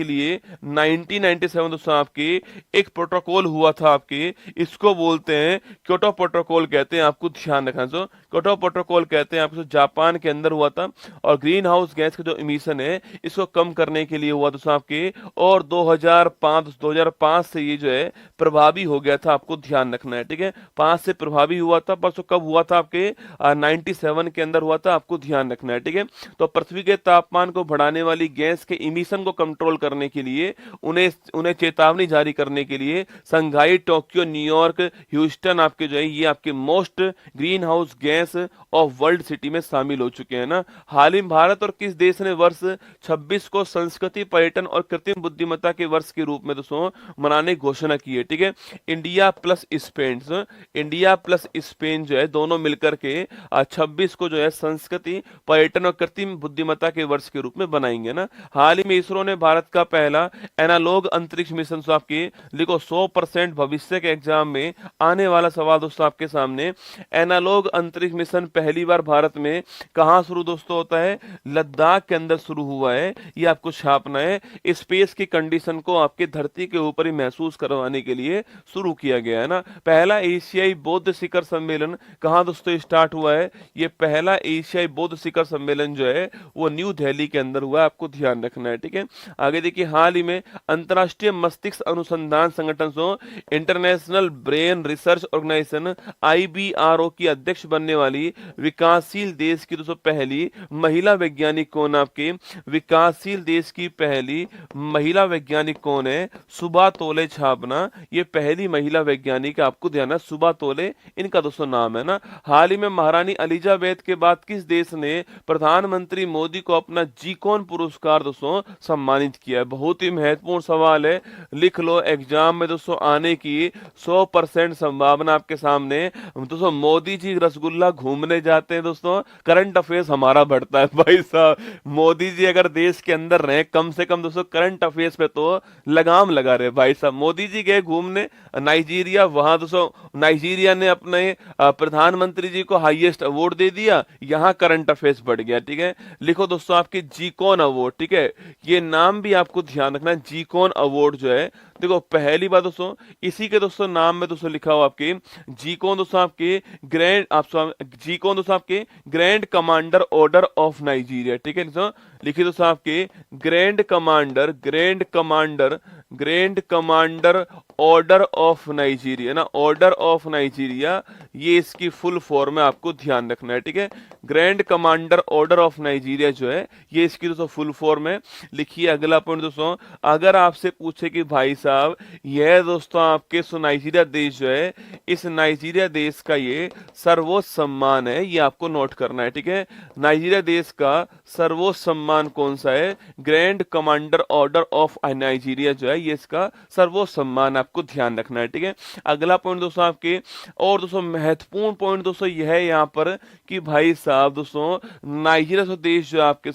लिए 1997 दोस्तों आपके एक प्रोटोकॉल हुआ था आपके, इसको बोलते हैं क्योटो प्रोटोकॉल कहते हैं, आपको ध्यान रखना। सो क्योटो प्रोटोकॉल कहते हैं आपको, जापान के अंदर हुआ था, और ग्रीन हाउस गैस का जो इमिशन है इसको कम करने के लिए हुआ दोस्तों आपके, और 2005 से ये जो है प्रभावी हो गया था, आपको ध्यान रखना है, ठीक है। 5 से प्रभावी हुआ था, परसों कब हुआ था आपके 97 के अंदर हुआ था, आपको ध्यान रखना है, ठीक है। तो पृथ्वी के तापमान को बढ़ाने वाली गैस के इमिशन को कंट्रोल करने के लिए उन्हें चेतावनी जारी करने के लिए संघाई, टोक्यो, न्यूयॉर्क, ह्यूस्टन आपके जो है ये आपके most green house gas off world city में शामिल हो चुके हैं ना। हाल ही में भारत और किस देश ने वर्ष 26 को संस्कृति, पर्यटन और कृत्रिम बुद्धिमत्ता के वर्ष के रूप में दोस्तों मनाने की घोषणा की है, ठीक है। इंडिया प्लस स्पेन जो है दोनों मिलकर के 26 को जो है संस्कृति, पर्यटन और कृत्रिम बुद्धिमत्ता के वर्ष के रूप में बनाएंगे ना। हाल ही में इसरो ने भारत का पहला एनालॉग अंतरिक्ष मिशन, सो आपके लिखो 100% भविष्य के एग्जाम में आने वाला सवाल दोस्तों आपके सामने, एनालॉग अंतरिक्ष मिशन पहली बार भारत में कहां शुरू दोस्तों होता है, लद्दाख के अंदर शुरू हुआ है, ये आपको छापना है। स्पेस की कंडीशन को आपके धरती के ऊपर ही महसूस करवाने के लिए शुरू किया गया है ना। पहला एशियाई बौद्ध शिखर सम्मेलन कहां दोस्तों स्टार्ट हुआ है, ये पहला एशियाई बौद्ध शिखर सम्मेलन जो है वो न्यू दिल्ली के अंदर हुआ है, आपको ध्यान रखना है, ठीक है। आगे देखिए, हाल ही में अंतरराष्ट्रीय मस्तिष्क अनुसंधान संगठन सो international brain research organization IBRO की अध्यक्ष बनने वाली विकासशील देश की दोस्तों पहली महिला वैज्ञानिक कौन, आपके विकासशील देश की पहली महिला वैज्ञानिक कौन है, सुबा तोले छापना, ये पहली महिला वैज्ञानिक आपको ध्यान है, सुबा तोले इनका दोस्तों नाम है ना। हाल ही में महारानी एलिजाबेथ के बाद किस देश ने प्रधानमंत्री मोदी को अपना जीकोन पुरस्कार दोस्तों सम्मानित किया है, बहुत ही महत्वपूर्ण सवाल है, लिख लो, एग्जाम में दोस्तों आने की 100% संभावना आपके सामने। दोस्तों मोदी जी रसगुल्ला घूमने जाते हैं दोस्तों, करंट अफेयर्स हमारा बढ़ता है भाई साहब। मोदी जी अगर देश के अंदर रहे, कम से कम दोस्तों करंट अफेयर्स पे तो लगाम लगा रहे भाई साहब। मोदी जी गए घूमने नाइजीरिया, वहां दोस्तों नाइजीरिया ने अपने प्रधानमंत्री जी को हाईएस्ट अवार्ड दे दिया, यहाँ करंट अफेयर्स बढ़ गया, ठीक है। लिखो दोस्तों आपके जीकोन अवार्ड, ठीक है, ये नाम भी आपको ध्यान रखना है, जीकोन अवार्ड जो है, देखो पहली बात दोस्तों इसी के दोस्तों नाम में दोस्तों लिखा हुआ आपके जीकोन दोस्तों आपके जीकोन दोस्तों आपके grand commander order of Nigeria, ठीक है दोस्तों, लिखिए दोस्तों आपके grand commander order of Nigeria ना, ऑर्डर ऑफ नाइजीरिया, ये इसकी फुल फॉर्म है, आपको ध्यान रखना है, ठीक है। Grand commander order of Nigeria जो है ये इसकी दोस्तों फुल फॉर्म है। लिखिए अगला पॉइंट दोस्तों, अगर आपसे पूछे कि भाई साहब यह दोस्तों आपके नाइजीरिया देश जो है, इस नाइजीरिया देश का ये सर्वोच्च सम्मान है, ये आपको नोट करना है, ठीक है। नाइजीरिया देश का सर्वोच्च सम्मान कौन सा है, grand commander order of Nigeria जो है ये इसका सर्वोच्च सम्मान, आपको ध्यान रखना है, ठीक है। अगला पॉइंट दोस्तों आपके, और दोस्तों महत्वपूर्ण पॉइंट दोस्तों यह है यहाँ पर कि भाई साहब दोस्तों नाइजीरिया देश जो आपके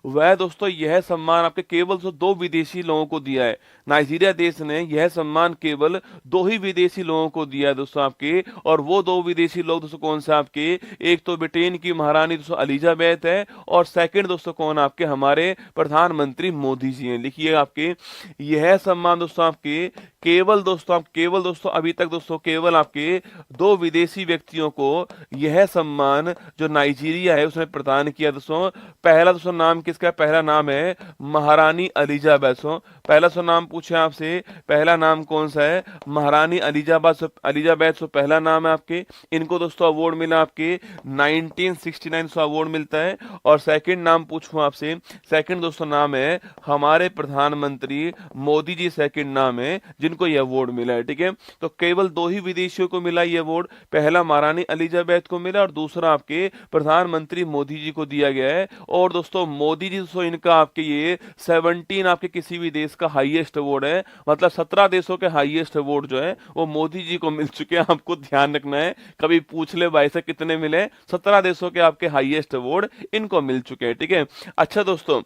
वह दोस्तों यह सम्मान आपके केवल 2 विदेशी लोगों को दिया है। नाइजीरिया देश ने यह सम्मान केवल 2 ही विदेशी लोगों को दिया है दोस्तों आपके, और वो 2 विदेशी लोग दोस्तों कौन से आपके, एक तो ब्रिटेन की महारानी दोस्तों एलिजाबेथ है, और सेकंड दोस्तों कौन आपके, हमारे प्रधानमंत्री मोदी जी हैं। लिखिए आपके यह सम्मान दोस्तों आपके केवल दोस्तों अभी तक दोस्तों केवल आपके 2 विदेशी व्यक्तियों को यह सम्मान जो नाइजीरिया है उसने प्रदान किया दोस्तों। पहला दोस्तों नाम किसका, पहला नाम है महारानी एलिजाबेथ। पहला नाम पूछे आपसे, पहला नाम कौन सा है, महारानी एलिजाबेथ पहला नाम है आपके, इनको दोस्तों अवार्ड मिला आपके 1969 अवार्ड मिलता है। और सेकंड नाम पूछूं आपसे, सेकंड दोस्तों नाम है हमारे प्रधानमंत्री मोदी जी, सेकंड नाम है जिनको यह अवार्ड मिला है, ठीक है। तो केवल 2 ही विदेशियों को मिला ये अवार्ड, पहला महारानी एलिजाबेथ को मिला और दूसरा आपके प्रधानमंत्री मोदी जी को दिया गया है। और दोस्तों मोदी जी दोस्तों इनका आपके ये 17 आपके किसी भी देश का हाईएस्ट अवार्ड है, मतलब 17 देशों के हाईएस्ट अवार्ड जो है वो मोदी जी को मिल चुके हैं, आपको ध्यान रखना है। कभी पूछ ले भाई से कितने मिले, 17 देशों के आपके हाईएस्ट अवार्ड इनको मिल चुके हैं, ठीक है। अच्छा दोस्तों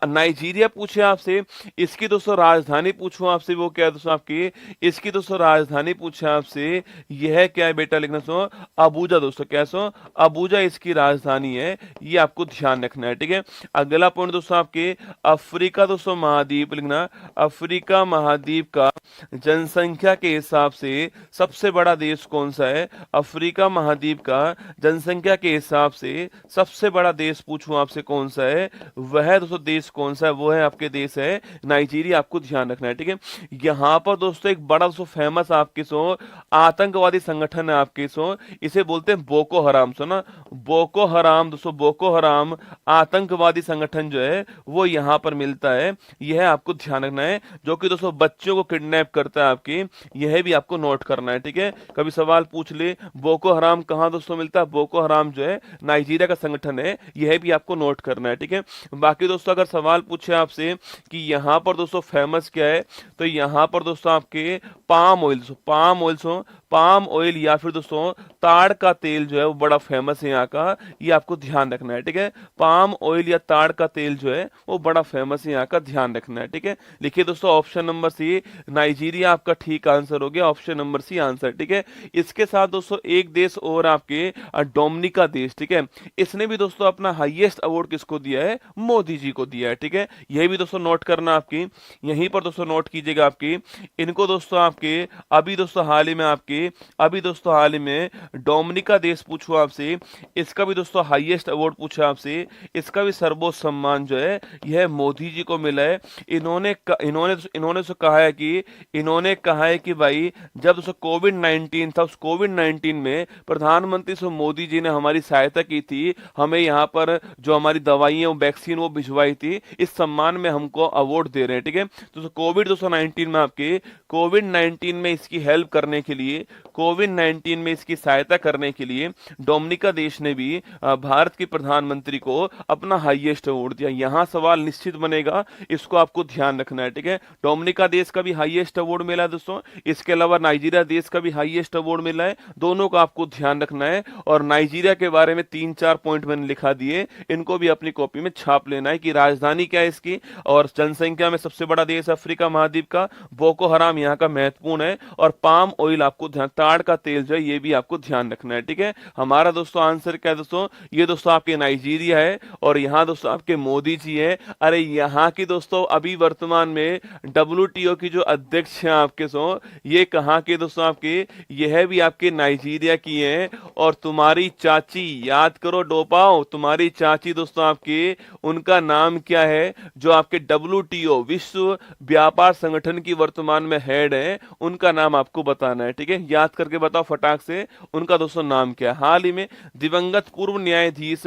नाइजीरिया पूछे आपसे, इसकी दोस्तों राजधानी पूछूं आपसे, वो क्या है दोस्तों आपकी आपके इसकी दोस्तों राजधानी पूछा आपसे, यह क्या है बेटा लिखना दोस्तों, अबूजा दोस्तों, कैसो अबूजा इसकी राजधानी है, ये आपको ध्यान रखना है, ठीक है। अगला पॉइंट दोस्तों आपके अफ्रीका दोस्तों महाद्वीप लिखना, अफ्रीका महाद्वीप का जनसंख्या के हिसाब से सबसे बड़ा देश कौन सा है, अफ्रीका महाद्वीप का जनसंख्या के हिसाब से सबसे बड़ा देश पूछूं आपसे कौन सा है, वह दोस्तों देश कौन सा है, वो है आपके देश है नाइजीरिया, आपको ध्यान रखना है, ठीक है। यहाँ पर दोस्तों एक बड़ा दोस्तों फेमस आपके सो आतंकवादी संगठन है आपके सो, इसे बोलते हैं बोको हराम, सो ना बोको हराम दोस्तों, बोको हराम आतंकवादी संगठन जो है वो यहाँ पर मिलता है, यह आपको ध्यान रखना है, जो कि दोस्तों बच्चों को किडनैप करता है आपकी, यह भी आपको नोट करना है, ठीक है। कभी सवाल पूछ ले बोको हराम कहाँ दोस्तों मिलता है, बोको हराम जो है नाइजीरिया का संगठन है, यह भी आपको नोट करना है, ठीक है। बाकी दोस्तों अगर सवाल पूछे आपसे कि यहाँ पर दोस्तों फेमस क्या है, तो यहाँ पर दोस्तों आपके पाम ऑयल, पाम ऑयल या फिर दोस्तों ताड़ का तेल जो है वो बड़ा फेमस है यहाँ का, ये आपको ध्यान रखना है, ठीक है। पाम ऑयल या ताड़ का तेल जो है वो बड़ा फेमस है यहाँ का, ध्यान रखना है, ठीक है। लिखिए दोस्तों ऑप्शन नंबर सी नाइजीरिया आपका ठीक आंसर हो गया, ऑप्शन नंबर सी आंसर, ठीक है। इसके साथ दोस्तों एक देश और आपके डोमिनिका देश, ठीक है, इसने भी दोस्तों अपना हाईएस्ट अवार्ड किसको दिया है, मोदी जी को दिया है, ठीक है। यह भी दोस्तों नोट करना आपकी, यहीं पर दोस्तों नोट कीजिएगा आपकी, इनको दोस्तों आपके अभी दोस्तों हाल ही में आपके अभी दोस्तों हाल ही में डोमिनिका देश पूछो आपसे, इसका भी दोस्तों हाईएस्ट अवार्ड पूछा आपसे, इसका भी सर्वोच्च सम्मान जो है यह मोदी जी को मिला है। इन्होंने तो कहा है कि भाई जब दोस्तों कोविड-19 था, उस कोविड-19 में प्रधानमंत्री सो मोदी जी ने हमारी सहायता की थी, हमें यहाँ पर जो हमारी दवाइयाँ वैक्सीन वो भिजवाई थी, इस सम्मान में हमको अवार्ड दे रहे हैं, ठीक है। तो कोविड-19 में आपके कोविड-19 में इसकी हेल्प करने के लिए, कोविड-19 में इसकी सहायता करने के लिए डोमिनिका देश ने भी भारत के प्रधानमंत्री को अपना हाईएस्ट अवार्ड दिया। यहां सवाल निश्चित बनेगा, इसको आपको ध्यान रखना है, ठीक है। डोमिनिका देश का भी हाईएस्ट अवार्ड मिला है दोस्तों, इसके अलावा नाइजीरिया देश का भी हाईएस्ट अवार्ड मिला है, दोनों का आपको ध्यान रखना है। और नाइजीरिया के बारे में 3-4 पॉइंट मैंने लिखा दिए, इनको भी अपनी कॉपी में छाप लेना है कि राजधानी क्या है इसकी, और जनसंख्या में सबसे बड़ा देश अफ्रीका महाद्वीप का, बोको हराम यहाँ का महत्वपूर्ण है, और पाम ऑयल आपको ध्यान, ताड़ का तेल जो है ये भी आपको ध्यान रखना है, ठीक है। हमारा दोस्तों आंसर क्या है दोस्तों, ये दोस्तों आपके नाइजीरिया है, और यहाँ दोस्तों आपके मोदी जी है। अरे यहाँ की दोस्तों अभी वर्तमान में WTO की जो अध्यक्ष हैं आपके सो, ये कहाँ के दोस्तों आपके, यह भी आपके नाइजीरिया की है। और तुम्हारी चाची, याद करो डोपाओ, तुम्हारी चाची दोस्तों आपके, उनका नाम क्या है, जो आपके WTO विश्व व्यापार संगठन की वर्तमान में हेड है, उनका नाम आपको बताना है, ठीक है। याद करके बताओ फटाक से उनका दोस्तों नाम क्या है। हाल ही में दिवंगत पूर्व न्यायाधीश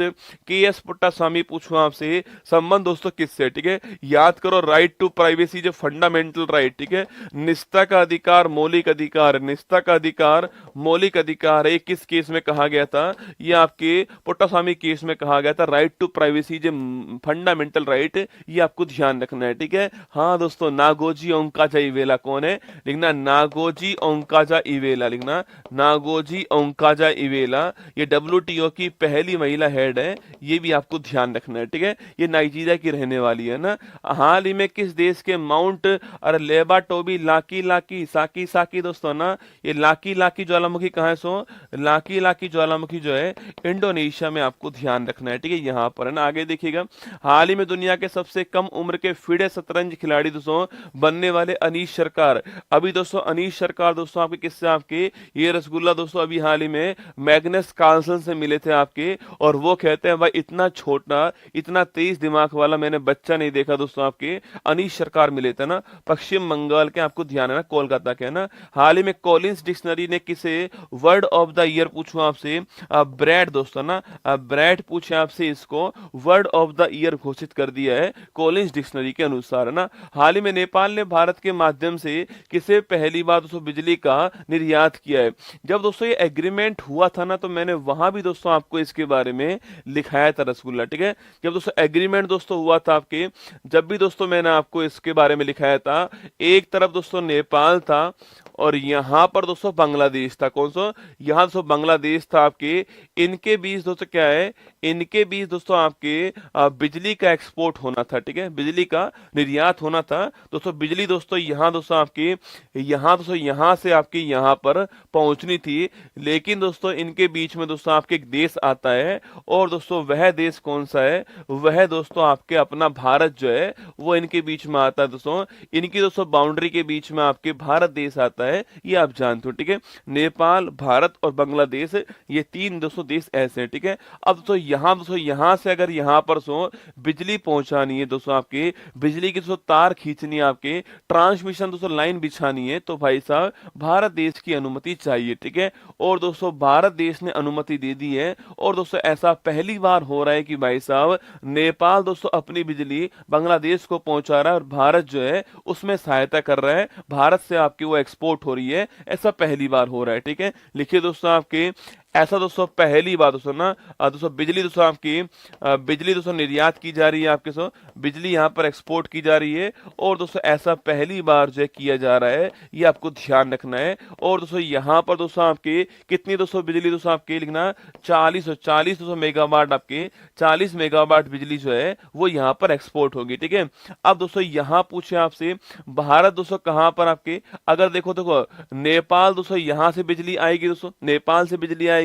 KS पुट्टास्वामी पूछूं आपसे, संबंध दोस्तों किससे, ठीक है। याद करो राइट टू प्राइवेसी जो फंडामेंटल राइट, ठीक है, निजता का अधिकार मौलिक अधिकार, निजता का अधिकार मौलिक अधिकार है, किस केस में कहा गया था, ये आपके पुट्टास्वामी केस में कहा गया था, राइट टू प्राइवेसी जो फंडामेंटल राइट, ये आपको ध्यान रखना है, ठीक है। हाँ दोस्तों नागोजी ओंकाजा इवेला कौन है, लिखना नागोजी ओंकाजा इवेला, लिखना नागोजी ओंकाजा इवेला, ये WTO की पहली महिला हेड है, ये भी आपको ध्यान रखना है, ठीक है। ये नाइजीरिया की रहने वाली है ना। हाल ही में किस देश के माउंट और लेबाटोबी लाकी साकी दोस्तों ना, ये लाकी ज्वालामुखी कहाँ है सो, लाकी ज्वालामुखी जो है इंडोनेशिया में, आपको ध्यान रखना है, ठीक है। यहाँ पर है ना, आगे देखिएगा, हाल ही में दुनिया के सबसे कम उम्र के फिडे शतरंज खिलाड़ी दोस्तों बनने वाले अनीश सरकार, अभी दोस्तों अनीश सरकार दोस्तों आपके किससे, आपके ये रसगुल्ला दोस्तों अभी हाल ही में मैग्नस कार्लसन से मिले थे आपके, और वो कहते हैं भाई इतना छोटा इतना तेज दिमाग वाला मैंने बच्चा नहीं देखा दोस्तों, आपके अनीश सरकार मिले थे ना, पश्चिम बंगाल के, आपको ध्यान है ना, कोलकाता के है ना। हाल ही में कॉलिंस डिक्शनरी ने किसे वर्ड ऑफ द ईयर पूछूं आपसे, ब्रैड दोस्तों ना, ब्रैड पूछे आपसे, इसको वर्ड ऑफ द ईयर घोषित कर दिया है कॉलिंस डिक्शनरी के अनुसार है ना। हाल ही में नेपाल ने भारत के माध्यम से किसे पहली बार दोस्तों बिजली का निर्यात किया है। जब दोस्तों ये एग्रीमेंट हुआ था ना, तो मैंने वहां भी दोस्तों आपको इसके बारे में लिखाया था रसगुल्ला, ठीक है। जब दोस्तों एग्रीमेंट दोस्तों हुआ था आपके, जब भी दोस्तों मैंने आपको इसके बारे में लिखाया था, एक तरफ दोस्तों नेपाल था और यहाँ पर दोस्तों बांग्लादेश था। कौन सा? यहाँ दोस्तों बांग्लादेश था आपके। इनके बीच दोस्तों क्या है, इनके बीच दोस्तों आपके बिजली का एक्सपोर्ट होना था, ठीक है, बिजली का निर्यात होना था दोस्तों। बिजली दोस्तों यहाँ दोस्तों आपके, यहाँ दोस्तों यहाँ से आपके यहाँ पर पहुंचनी थी, लेकिन दोस्तों इनके बीच में दोस्तों आपके एक देश आता है, और दोस्तों वह देश कौन सा है? वह दोस्तों आपके अपना भारत जो है वो इनके बीच में आता है दोस्तों। इनकी दोस्तों बाउंड्री के बीच में आपके भारत देश आता है, ये आप जानते हो, ठीक है। नेपाल, भारत और बांग्लादेश, ये तीन दोस्तों देश ऐसे हैं, ठीक है। अब दोस्तों यहाँ से अगर यहाँ पर बिजली पहुंचानी है दोस्तों, आपके बिजली की दोस्तों तार खींचनी है, आपके ट्रांसमिशन दोस्तों लाइन बिछानी है, तो भाई साहब भारत देश की अनुमति चाहिए, ठीक है। और दोस्तों भारत देश ने अनुमति दे दी है, और दोस्तों ऐसा पहली बार हो रहा है कि भाई साहब नेपाल दोस्तों अपनी बिजली बांग्लादेश को पहुंचा रहा है, और भारत जो है उसमें सहायता कर रहा है, भारत से आपकी वो एक्सपोर्ट हो रही है, ऐसा पहली बार हो रहा है, ठीक है। लिखिए दोस्तों आपके, ऐसा दोस्तों पहली बार दोस्तों ना दोस्तों बिजली दोस्तों आपकी बिजली दोस्तों निर्यात की जा रही है, आपके बिजली यहाँ पर एक्सपोर्ट की जा रही है, और दोस्तों ऐसा पहली बार जो है किया जा रहा है, ये आपको ध्यान रखना है। और दोस्तों यहाँ पर दोस्तों आपके कितनी दोस्तों बिजली दोस्तों आपके लिखना 40 दोस्तों मेगावाट, आपके 40 मेगावाट बिजली जो है वो यहाँ पर एक्सपोर्ट होगी, ठीक है। अब दोस्तों यहाँ पूछे आपसे भारत दोस्तों कहाँ पर आपके, अगर देखो नेपाल दोस्तों यहाँ से बिजली आएगी दोस्तों, नेपाल से बिजली आएगी,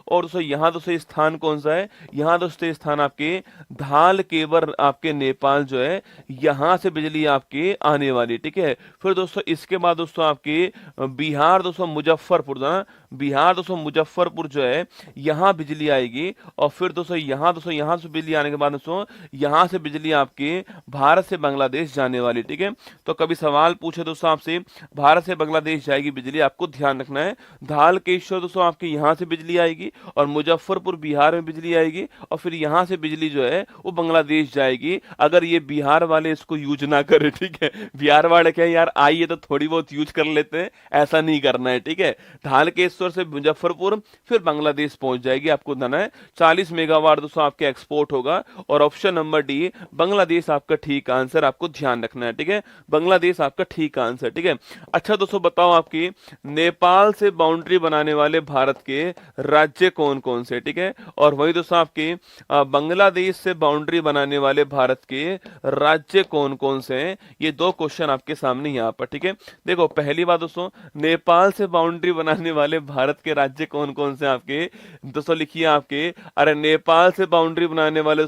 और दोस्तों यहाँ दोस्तों स्थान कौन सा है? यहाँ दोस्तों स्थान आपके धाल केवर, आपके नेपाल जो है यहाँ से बिजली आपके आने वाली, ठीक है। फिर दोस्तों इसके बाद दोस्तों आपके बिहार दोस्तों मुजफ्फरपुर ना, बिहार दोस्तों मुजफ्फरपुर जो है यहाँ बिजली आएगी, और फिर दोस्तों यहाँ से बिजली आने के बाद दोस्तों यहाँ से बिजली आपके भारत से बांग्लादेश जाने वाली, ठीक है। तो कभी सवाल पूछे दोस्तों आपसे भारत से बांग्लादेश जाएगी बिजली, आपको ध्यान रखना है धालकेश्वर दोस्तों आपके यहाँ से बिजली आएगी, और मुजफ्फरपुर बिहार में बिजली आएगी, और फिर यहाँ से बिजली जो है वो बांग्लादेश जाएगी। अगर ये बिहार वाले इसको यूज ना करे, ठीक है, बिहार वाले क्या यार आइए तो थोड़ी बहुत यूज कर लेते हैं, ऐसा नहीं करना है, ठीक है। धालकेश्वर से मुजफ्फरपुर फिर बांग्लादेश पहुंच जाएगी, आपको देना है 40 मेगावाट दोस्तों आपके एक्सपोर्ट होगा, और ऑप्शन नंबर डी बांग्लादेश आपका ठीक आंसर, आपको ध्यान रखना है, ठीक है, बांग्लादेश आपका ठीक आंसर, ठीक है। अच्छा दोस्तों बताओ आपकी नेपाल से बाउंड्री बनाने वाले भारत के राज्य कौन कौन से, ठीक है, और वही दोस्तों आपके बांग्लादेश से बाउंड्री बनाने वाले भारत के राज्य कौन कौन से हैं, ये दो क्वेश्चन आपके सामने यहाँ पर, ठीक है। देखो पहली बात दोस्तों, नेपाल से बाउंड्री बनाने वाले भारत के राज्य कौन कौन से आपके दोस्तों लिखिए आपके, अरे नेपाल से बाउंड्री बनाने वाले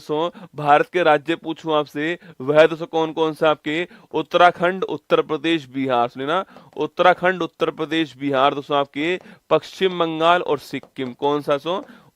भारत के राज्य पूछूं आपसे, वह दोस्तों कौन कौन से आपके उत्तराखंड, उत्तर प्रदेश, बिहार, सुनिए उत्तराखंड, उत्तर प्रदेश, बिहार दोस्तों आपके पश्चिम बंगाल और सिक्किम, कौन सा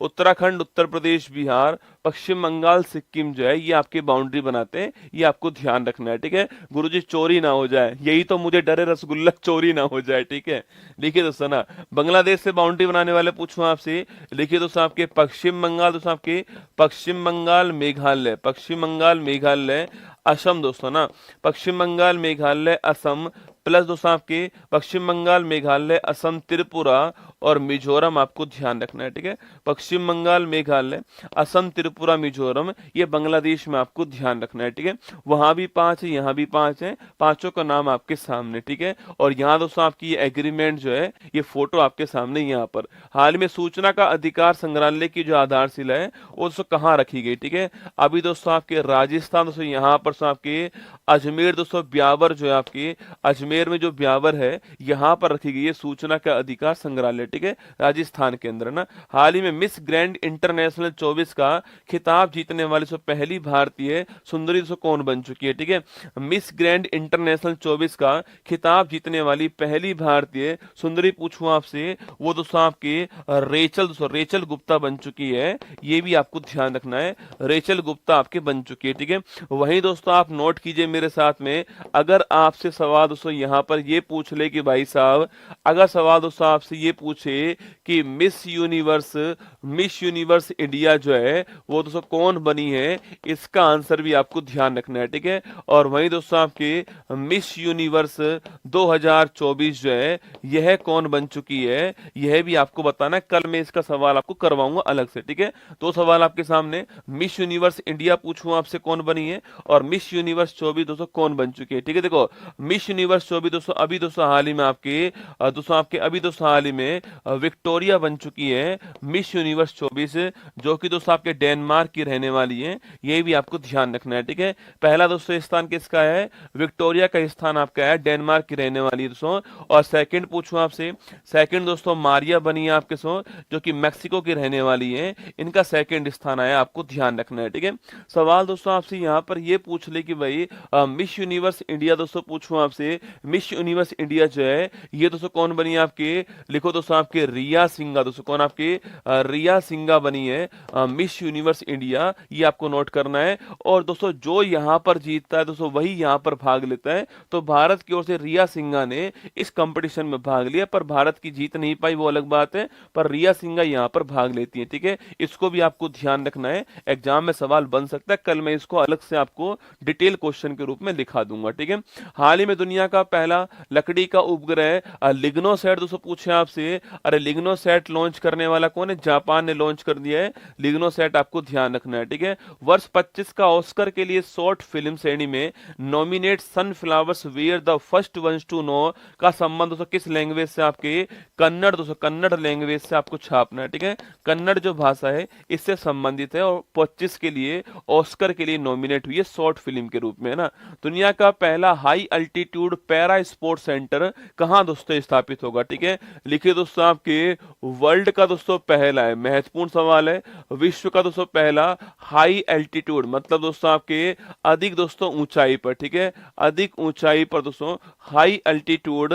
उत्तराखंड, उत्तर प्रदेश, बिहार, पश्चिम बंगाल, सिक्किम जो है ये आपके बाउंड्री बनाते हैं, ये आपको ध्यान रखना है, ठीक है। गुरुजी चोरी ना हो जाए, यही तो मुझे डर है रसगुल्ला चोरी ना हो जाए, ठीक है। लिखिए दोस्तों ना बांग्लादेश से बाउंड्री बनाने वाले पूछूं आपसे, लिखिए दोस्तों आपके पश्चिम बंगाल, दोस्तों आपके पश्चिम बंगाल, मेघालय, पश्चिम बंगाल, मेघालय, असम दोस्तों ना, पश्चिम बंगाल, मेघालय, असम, प्लस दोस्तों आपके पश्चिम बंगाल, मेघालय, असम, त्रिपुरा और मिजोरम, आपको ध्यान रखना है, ठीक है। पश्चिम बंगाल, मेघालय, असम, त्रिपुरा, मिजोरम, ये बांग्लादेश में आपको ध्यान रखना है, ठीक है। वहां भी 5 है, यहाँ भी 5 है, पांचों का नाम आपके सामने, ठीक है। और यहाँ दोस्तों आपकी ये एग्रीमेंट जो है, ये फोटो आपके सामने यहाँ पर। हाल में सूचना का अधिकार संग्रहालय की जो आधारशिला है वो दोस्तों कहाँ रखी गई, ठीक है। अभी दोस्तों आपके राजस्थान दोस्तों यहाँ पर आपके अजमेर दोस्तों ब्यावर जो है आपके अजमेर में जो ब्यावर है यहाँ पर रखी गई है सूचना का अधिकार संग्रहालय, ठीक है, राजस्थान के अंदर ना। हाल ही में मिस ग्रैंड इंटरनेशनल 24 का खिताब जीतने वाली पहली भारतीय सुंदरी कौन बन चुकी है, ठीक है। मिस ग्रैंड इंटरनेशनल 24 का खिताब जीतने वाली पहली भारतीय सुंदरी पूछूं आपसे, वो दोस्तों आपके रेचल गुप्ता बन चुकी है, ये भी आपको ध्यान रखना है, रेचल गुप्ता आपके बन चुकी है, ठीक है। वहीं दोस्तों आप नोट कीजिए मेरे साथ में, अगर आपसे सवाल दोस्तों यहाँ पर ये पूछ ले कि भाई साहब, अगर सवाल दोस्तों आपसे ये पूछे कि मिस यूनिवर्स इंडिया जो है वो वो दोस्तों कौन बनी है, इसका आंसर भी आपको ध्यान रखना है, ठीक है। और वहीं दोस्तों आपके मिस यूनिवर्स 2024 जो है यह कौन बन चुकी है, यह भी आपको बताना है। कल मैं इसका सवाल आपको करवाऊंगा अलग से, ठीक है। दो सवाल आपके सामने, मिस यूनिवर्स इंडिया पूछूं आपसे कौन बनी है, और मिस यूनिवर्स 24 दोस्तों कौन बन चुकी है, ठीक है। देखो मिस यूनिवर्स 24 दोस्तों अभी दोस्तों हाल ही में आपके अभी दोस्तों हाल ही में विक्टोरिया बन चुकी है मिस यूनिवर्स 24, जो कि दोस्तों आपके डेनमार्क की रहने वाली है। ये भी आपको ध्यान रखना है, ठीक है। पहला दोस्तों स्थान किसका है, विक्टोरिया का स्थान आपका है, डेनमार्क की रहने वाली है दोस्तों। और सेकंड पूछूं आपसे, सेकंड दोस्तों मारिया बनी है आपके सो, जो कि मैक्सिको की रहने वाली है, इनका सेकंड स्थान आया, आपको ध्यान रखना है, ठीक है। सवाल दोस्तों आपसे यहाँ पर ये पूछ ले कि भाई मिस यूनिवर्स इंडिया दोस्तों पूछूं आपसे, मिस यूनिवर्स इंडिया जो है ये दोस्तों कौन बनी है आपके, लिखो दोस्तों आपके रिया सिंघा दोस्तों, कौन आपके रिया सिंघा बनी है मिस यूनिवर्स इंडिया, ये आपको नोट करना है। और दोस्तों जो यहाँ पर जीतता है दोस्तों वही यहाँ पर भाग लेता है। तो भारत की ओर से रिया सिंघा ने इस कंपटीशन में भाग लिया, पर भारत की जीत नहीं पाई, वो अलग बात है, पर रिया सिंघा यहाँ पर भाग लेती है, ठीक है। इसको भी आपको ध्यान रखना है, एग्जाम में सवाल बन सकता है। कल मैं इसको अलग से आपको डिटेल क्वेश्चन के रूप में दिखा दूंगा, ठीक है। हाल ही में दुनिया का पहला लकड़ी का उपग्रह लिग्नोसैट दोस्तों पूछे आपसे, अरे लिग्नोसैट लॉन्च करने वाला कौन है, जापान ने लॉन्च कर दिया है लिग्नोसैट, आपको ध्यान रखना है, ठीक है। वर्ष 25 का ऑस्कर के लिए शॉर्ट फिल्म श्रेणी में nominate sunflowers were the first ones to know का संबंध दोस्तों किस लैंग्वेज से, आपके कन्नड़ दोस्तों, कन्नड़ लैंग्वेज से आपको छापना है, ठीक है। कन्नड़ जो भाषा है इससे संबंधित है, और 25 के लिए ऑस्कर के लिए नॉमिनेट हुई है शॉर्ट फिल्म के रूप में, है ना। दुनिया का पहला high altitude para sports centre कहां दोस्तों स्थापित होगा, ठीक है। लिखिए दोस्तों आपके वर्ल्ड का दोस्तों पहला है, महत्वपूर्ण सवाल है, विश्व का दोस्तों पहला हाई एल्टीट्यूड मतलब दोस्तों आपके अधिक दोस्तों ऊंचाई पर, ठीक है, अधिक ऊंचाई पर दोस्तों हाई एल्टीट्यूड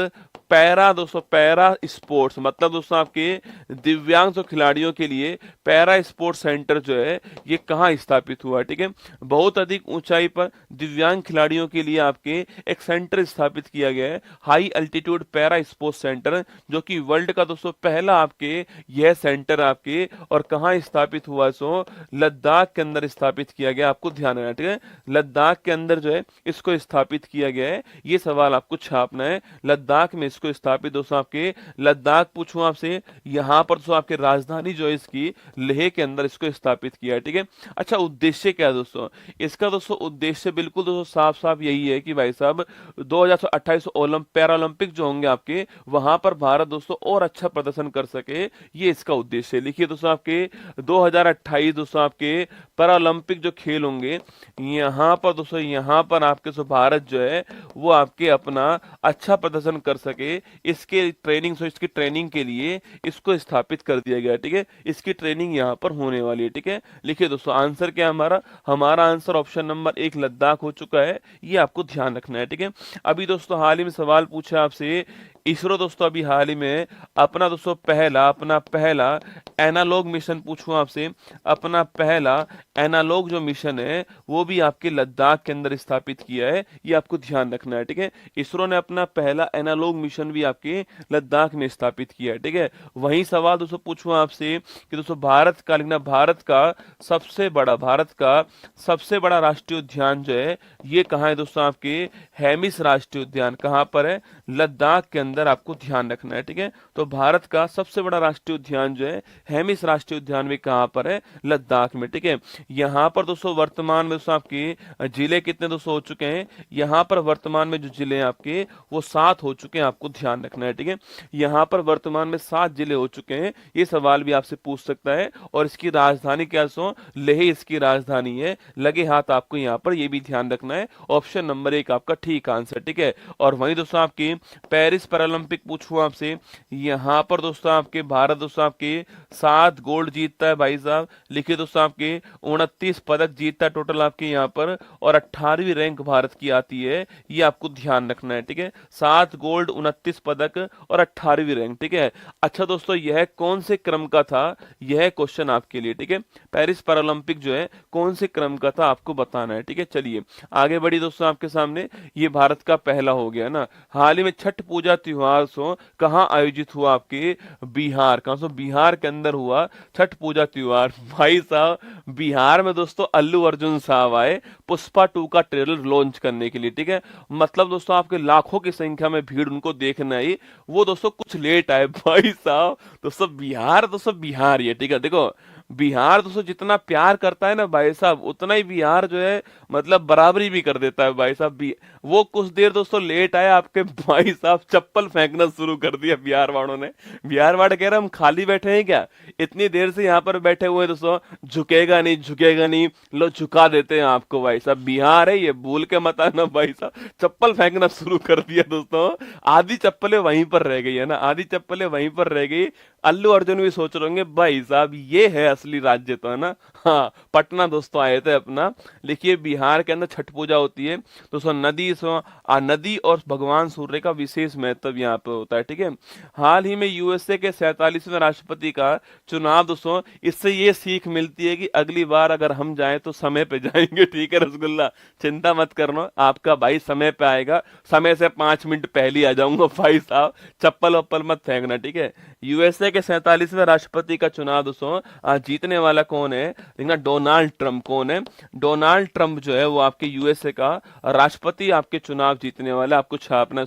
पैरा दोस्तों, पैरा स्पोर्ट्स मतलब दोस्तों आपके दिव्यांग खिलाड़ियों के लिए पैरा स्पोर्ट्स सेंटर जो है ये कहाँ स्थापित हुआ है, ठीक है। बहुत अधिक ऊंचाई पर दिव्यांग खिलाड़ियों के लिए आपके एक सेंटर स्थापित किया गया है, high altitude para sports centre, जो कि वर्ल्ड का दोस्तों पहला आपके यह सेंटर आपके, और कहाँ स्थापित हुआ, सो लद्दाख के अंदर स्थापित किया गया, आपको ध्यान रखना, ठीक है। लद्दाख के अंदर जो है इसको स्थापित किया गया है, ये सवाल आपको छापना है, लद्दाख में इसको स्थापित दोस्तों आपके, लद्दाख पूछूं आपसे, यहां पर दोस्तों आपके राजधानी जो है इसकी लेह के अंदर इसको स्थापित किया है, ठीक है। अच्छा उद्देश्य क्या है दोस्तों, इसका दोस्तों उद्देश्य बिल्कुल दोस्तों साफ साफ यही है कि भाई साहब 2028 पैरालंपिक जो होंगे आपके, वहां पर भारत दोस्तों और अच्छा प्रदर्शन कर सके, ये इसका उद्देश्य है। लिखिए दोस्तों आपके 2028 दोस्तों आपके पैरालंपिक जो खेल होंगे, यहाँ पर दोस्तों यहाँ पर आपके भारत जो है वो आपके अपना अच्छा प्रदर्शन कर सके, इसके ट्रेनिंग के लिए इसको स्थापित कर दिया गया, ठीक है। इसकी ट्रेनिंग यहाँ पर होने वाली है, ठीक है। लिखिए दोस्तों आंसर क्या है हमारा आंसर ऑप्शन नंबर 1 लद्दाख हो चुका है, ये आपको ध्यान रखना है, ठीक है। अभी दोस्तों हाल ही में सवाल पूछा आपसे, इसरो दोस्तों अभी हाल ही में अपना दोस्तों अपना पहला एनालॉग मिशन पूछूं आपसे, अपना पहला एनालॉग जो मिशन है वो भी आपके लद्दाख के अंदर स्थापित किया है, ये आपको ध्यान रखना है, ठीक है। इसरो ने अपना पहला एनालॉग मिशन भी आपके लद्दाख में स्थापित किया है, ठीक है। वही सवाल दोस्तों पूछूं आपसे कि दोस्तों भारत का सबसे बड़ा राष्ट्रीय उद्यान जो है ये कहाँ है दोस्तों, आपके हेमिस राष्ट्रीय उद्यान कहाँ पर है, लद्दाख के अंदर, आपको ध्यान रखना है, ठीक है। तो भारत का सबसे बड़ा राष्ट्रीय उद्यान जो है हेमिस राष्ट्रीय उद्यान में कहाँ पर है, लद्दाख में, ठीक है। यहाँ पर दोस्तों वर्तमान में दोस्तों आपके जिले कितने दोस्तों हो चुके हैं, यहाँ पर वर्तमान में जो जिले हैं आपके वो 7 हो चुके हैं, आपको ध्यान रखना है, ठीक है। यहाँ पर वर्तमान में 7 जिले हो चुके हैं, ये सवाल भी आपसे पूछ सकता है। और इसकी राजधानी क्या सो, लेह इसकी राजधानी है, लगे हाथ आपको यहाँ पर ये भी ध्यान रखना है, ऑप्शन नंबर 1 आपका ठीक आंसर, ठीक है। और वहीं दोस्तों आपकी पेरिस पैरालंपिक पूछूं आपसे, यहाँ पर दोस्तों आपके भारत दोस्तों आपके 7 गोल्ड जीतता है भाई साहब। लिखिए दोस्तों आपके 29 पदक जीतता है टोटल आपके यहाँ पर, और 18वीं रैंक भारत की आती है, ये आपको ध्यान रखना है, ठीक है। 7 गोल्ड 29 पदक और 18वीं रैंक, ठीक है। अच्छा दोस्तों, यह कौन से क्रम का था, यह क्वेश्चन आपके लिए, ठीक है। पेरिस पैरालंपिक जो है कौन से क्रम का था आपको बताना है, ठीक है। चलिए आगे बढ़ी दोस्तों, आपके सामने ये भारत का पहला हो गया ना। हाल ही में छठ पूजा त्योहार कहाँ आयोजित हुआ, आपके बिहार, कहाँ सो, बिहार के अंदर हुआ छठ पूजा त्योहार। भाई साहब, बिहार में दोस्तों अल्लू अर्जुन साहब आए पुष्पा 2 का ट्रेलर लॉन्च करने के लिए, ठीक है। मतलब दोस्तों आपके लाखों की संख्या में भीड़ उनको देखने आई, वो दोस्तों कुछ लेट आए भाई साहब। दोस्तों बिहार ये, ठीक है। देखो बिहार दोस्तों जितना प्यार करता है ना भाई साहब, उतना ही बिहार जो है मतलब बराबरी भी कर देता है भाई साहब। वो कुछ देर दोस्तों लेट आए आपके भाई साहब, चप्पल फेंकना शुरू कर दिया बिहार वालों ने। बिहार वाले कह रहे हम खाली बैठे हैं क्या, इतनी देर से यहाँ पर बैठे हुए हैं दोस्तों, झुकेगा नहीं झुकेगा नहीं, लो झुका देते हैं आपको भाई साहब। बिहार है ये, भूल के मत आना भाई साहब। चप्पल फेंकना शुरू कर दिया दोस्तों, आधी चप्पलें वहीं पर रह गई है ना, आधी चप्पलें वहीं पर रह गई। अल्लू अर्जुन भी सोच रहे होंगे भाई साहब ये है असली राज्य तो, है ना। हाँ, पटना दोस्तों आए थे अपना। देखिए बिहार के अंदर छठ पूजा होती है दोस्तों, नदी और भगवान सूर्य का विशेष महत्व यहाँ पे होता है, ठीक है। हाल ही में यूएसए के 47वें राष्ट्रपति का चुनाव दोस्तों, इससे ये सीख मिलती है कि अगली बार अगर हम जाएं तो समय पे जाएंगे, ठीक है रसगुल्ला, चिंता मत करना, आपका भाई समय पे आएगा, समय से 5 मिनट पहले आ जाऊंगा भाई साहब, चप्पल वप्पल मत फेंकना, ठीक है। यूएसए के 47वें राष्ट्रपति का चुनाव दोस्तों जीतने वाला कौन है, देखना डोनाल्ड ट्रंप। कौन है, डोनाल्ड ट्रंप जो है वो आपके यूएसए का राष्ट्रपति आपके चुनाव जीतने वाला। आपको छापना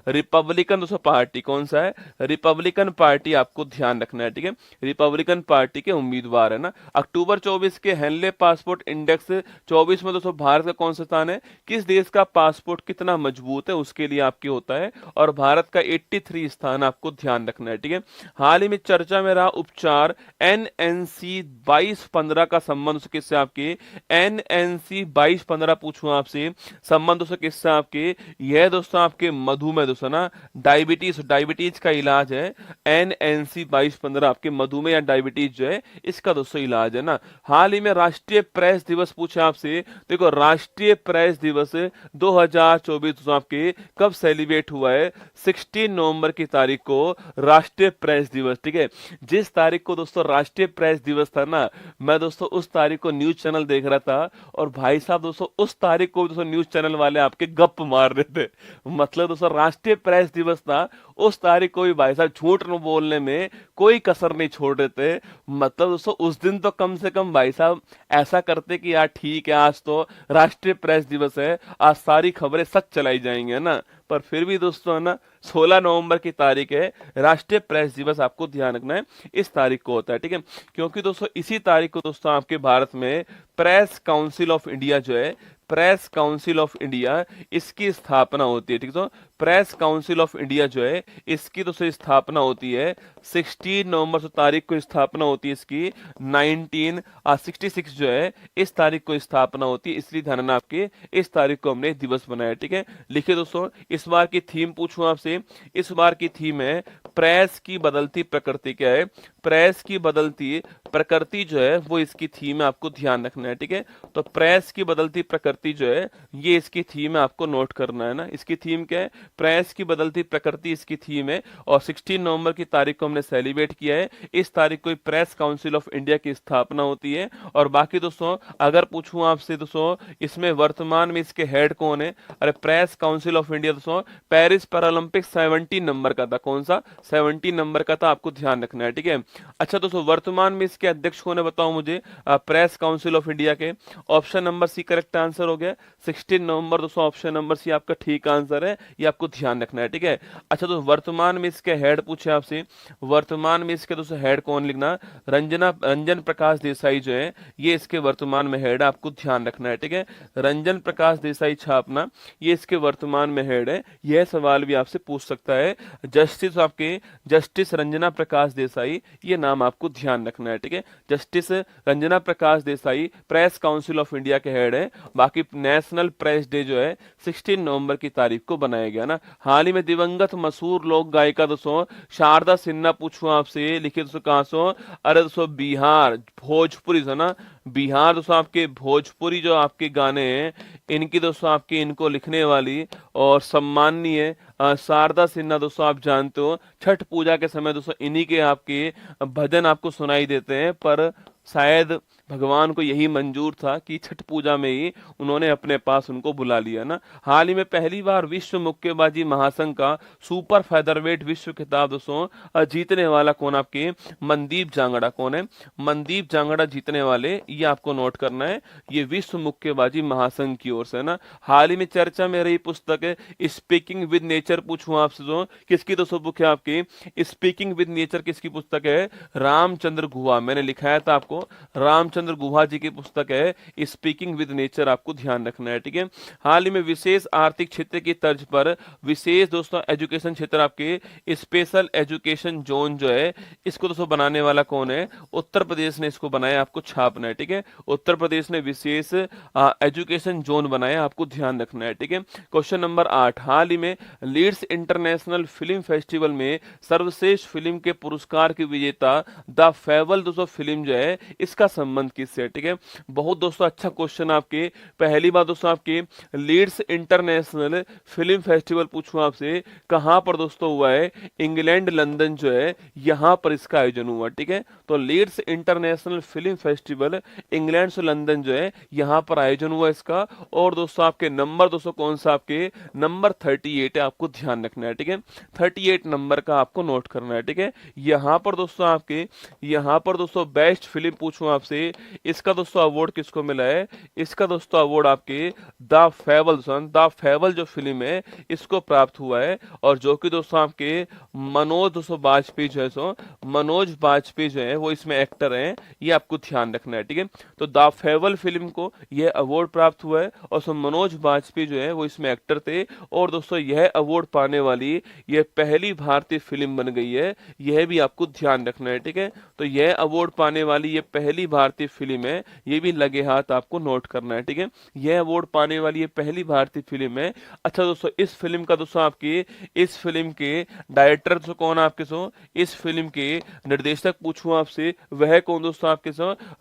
रिपब्लिकन दोस्तों पार्टी, कौन सा है, रिपब्लिकन पार्टी, आपको ध्यान रखना है, ठीक है। रिपब्लिकन पार्टी के उम्मीदवार है ना। अक्टूबर 24 के हेनले पासपोर्ट इंडेक्स 24 में दोस्तों भारत का कौन सा स्थान है, किस देश का पासपोर्ट कितना मजबूत है उसके लिए आपके होता है, और भारत का 83 स्थान आपको ध्यान रखना है, ठीक है। हाल ही में चर्चा में रहा उपचार एनएनसी 2215 का संबंध किससे, आपके एनएनसी 2215 पूछूं आपसे, संबंध दोस्तों किससे आपके, यह दोस्तों आपके मधुमेह दोस्तों ना, डायबिटीज का इलाज है एनएनसी 2215, आपके मधुमेह या डायबिटीज जो है इसका दोस्तों इलाज है ना। हाल ही में राष्ट्रीय प्रेस दिवस पूछा आपसे, देखो राष्ट्रीय प्रेस दिवस 2024 दोस्तों आपके कब सेलिब्रेट हुआ है, 16 नवंबर की तारीख को राष्ट्रीय प्रेस दिवस, ठीक है। जिस तारीख को दोस्तों राष्ट्रीय प्रेस दिवस था ना, मैं दोस्तों उस तारीख को न्यूज चैनल देख रहा था, और भाई साहब दोस्तों उस तारीख को दोस्तों न्यूज चैनल वाले आपके गप मार रहे थे। मतलब दोस्तों राष्ट्रीय प्रेस दिवस था, उस तारीख को भी भाई साहब झूठ न बोलने में कोई कसर नहीं छोड़ रहे थे। मतलब दोस्तों उस दिन तो कम से कम भाई साहब ऐसा करते कि यार ठीक है आज तो राष्ट्रीय प्रेस दिवस है, आज सारी खबरें सच चलाई जाएंगी, है ना। पर फिर भी दोस्तों है ना, 16 नवंबर की तारीख है राष्ट्रीय प्रेस दिवस, आपको ध्यान रखना है इस तारीख को होता है, ठीक है। क्योंकि दोस्तों इसी तारीख को दोस्तों आपके भारत में प्रेस काउंसिल ऑफ इंडिया जो है, प्रेस काउंसिल ऑफ इंडिया, इसकी स्थापना होती है, ठीक है। प्रेस काउंसिल ऑफ इंडिया जो है इसकी दोस्तों स्थापना होती है 16 नवंबर तारीख को स्थापना होती है इसकी, 1966 जो है इस तारीख को स्थापना होती है, इसलिए ध्यान रखना आपके इस तारीख को हमने दिवस बनाया, ठीक है। लिखिए दोस्तों, इस बार की थीम पूछूं आपसे, इस बार की थीम है प्रेस की बदलती प्रकृति। क्या है, प्रेस की बदलती प्रकृति जो है वो इसकी थीम है, आपको ध्यान रखना है, ठीक है। तो प्रेस की बदलती प्रकृति जो है ये इसकी थीम है, आपको नोट करना है ना। इसकी थीम क्या है, प्रेस की बदलती प्रकृति इसकी थीम है, और 16 नवंबर की तारीख को हमने सेलिब्रेट किया है। इस तारीख को प्रेस काउंसिल ऑफ इंडिया की स्थापना होती है। और बाकी दोस्तों अगर पूछूं आपसे दोस्तों इसमें वर्तमान में इसके हेड कौन है, अरे प्रेस काउंसिल ऑफ इंडिया दोस्तों पेरिस पैरालंपिक 17 नंबर का था, कौन सा 17 नंबर का था, आपको ध्यान रखना है, ठीक है। अच्छा दोस्तों वर्तमान में इसके अध्यक्ष कौन है बताओ मुझे, प्रेस काउंसिल ऑफ इंडिया के, option number C correct answer हो गया, 16 नवंबर दोस्तों ऑप्शन नंबर सी आपका ठीक आंसर है, ये आपको ध्यान रखना है, ठीक है। अच्छा तो वर्तमान में इसके हेड पूछे आपसे, वर्तमान में इसके दोस्तों हेड कौन लिखना, रंजन प्रकाश देसाई जो है ये इसके वर्तमान में हेड है, आपको ध्यान रखना है, ठीक है। रंजन प्रकाश देसाई छापना, ये इसके वर्तमान में हेड है। यह सवाल भी आपसे पूछ सकता है, जस्टिस आपके जस्टिस रंजना प्रकाश देसाई, ये नाम आपको ध्यान रखना है, ठीक है। Justice Ranjana Prakash Desai press council of India के हेड है। बाकी नेशनल प्रेस डे जो है 16 नवंबर की तारीख को बनाया गया ना। हाल ही में दिवंगत मशहूर लोक गायिका दोस्तों शारदा सिन्हा पूछूं आपसे, लिखिए दोस्तों कहां सो, अरे दोस्तों बिहार भोजपुरी से ना, बिहार दोस्तों आपके भोजपुरी जो आपके गाने हैं इनकी दोस्तों आपकी इनको लिखने वाली और सम्माननीय शारदा सिन्हा दोस्तों आप जानते हो छठ पूजा के समय दोस्तों इन्हीं के आपके भजन आपको सुनाई देते हैं, पर शायद भगवान को यही मंजूर था कि छठ पूजा में ही उन्होंने अपने पास उनको बुला लिया ना। हाल ही में पहली बार विश्व मुक्केबाजी महासंघ का सुपर फेदरवेट विश्व खिताब दोस्तों जीतने वाला कौन आपके मनदीप जांगड़ा कौन है, मनदीप जांगड़ा जीतने वाले, ये आपको नोट करना है, ये विश्व मुक्केबाजी महासंघ की ओर से ना। हाल ही में चर्चा में रही पुस्तक है स्पीकिंग विद नेचर, पूछूं आपसे तो किसकी दोस्तों बुक है आपकी स्पीकिंग विद नेचर, किसकी पुस्तक है, रामचंद्र गुहा, मैंने लिखाया था आपको रामचंद्र गुहा जी की पुस्तक है स्पीकिंग विद नेचर, आपको ध्यान रखना है, ठीक है। हाल ही में विशेष आर्थिक क्षेत्र की तर्ज पर विशेष दोस्तों एजुकेशन क्षेत्र आपके स्पेशल एजुकेशन जोन जो है इसको दोस्तों बनाने वाला कौन है, उत्तर प्रदेश ने इसको बनाया, आपको छापना है, ठीक है। उत्तर प्रदेश ने विशेष एजुकेशन जोन बनाया, आपको ध्यान रखना है, ठीक है। क्वेश्चन नंबर 8, हाल ही में लीड्स इंटरनेशनल फिल्म फेस्टिवल में सर्वश्रेष्ठ फिल्म के पुरस्कार की विजेता द फेबल दोस्तों फिल्म जो है इसका संबंध किससे, ठीक है। बहुत दोस्तों अच्छा क्वेश्चन आपके, पहली बार दोस्तों आपके लीड्स इंटरनेशनल फिल्म फेस्टिवल पूछूं आपसे कहां पर दोस्तों हुआ है, इंग्लैंड लंदन जो है यहां पर इसका आयोजन हुआ, ठीक है। तो Leeds international film festival England से लंदन जो है यहां पर आयोजन हुआ इसका। और दोस्तों आपके नंबर दोस्तों कौन सा, आपके नंबर 38 है, आपको ध्यान रखना है, ठीक है। 38 नंबर का आपको नोट करना है, ठीक है। यहां पर दोस्तों आपके यहां पर दोस्तों बेस्ट फिल्म पूछूं आपसे, इसका दोस्तों अवार्ड किसको मिला है, इसका दोस्तों अवार्ड आपके द फेबल जो फिल्म है इसको प्राप्त हुआ है, और जो कि दोस्तों आपके मनोज दोस्तों वाजपेयी जो है मनोज वाजपेयी जो है वो इसमें एक्टर हैं, ये आपको ध्यान रखना है, ठीक है। तो द फेबल फिल्म को यह अवार्ड प्राप्त हुआ है और सो मनोज वाजपेयी जो है वो इसमें एक्टर थे, और दोस्तों यह अवार्ड पाने वाली यह पहली भारतीय फिल्म बन गई है, यह भी आपको ध्यान रखना है, ठीक है। तो यह अवार्ड पाने वाली ये पहली भारतीय फिल्म है, ये भी लगे हाथ आपको नोट करना है, ठीक है। यह अवार्ड पाने वाली ये पहली भारतीय फिल्म है। अच्छा दोस्तों इस फिल्म का दोस्तों आपके इस फिल्म के डायरेक्टर दोस्तों कौन आपके इस फिल्म के निर्देशक पूछूं आपसे वह कौन दोस्तों आपके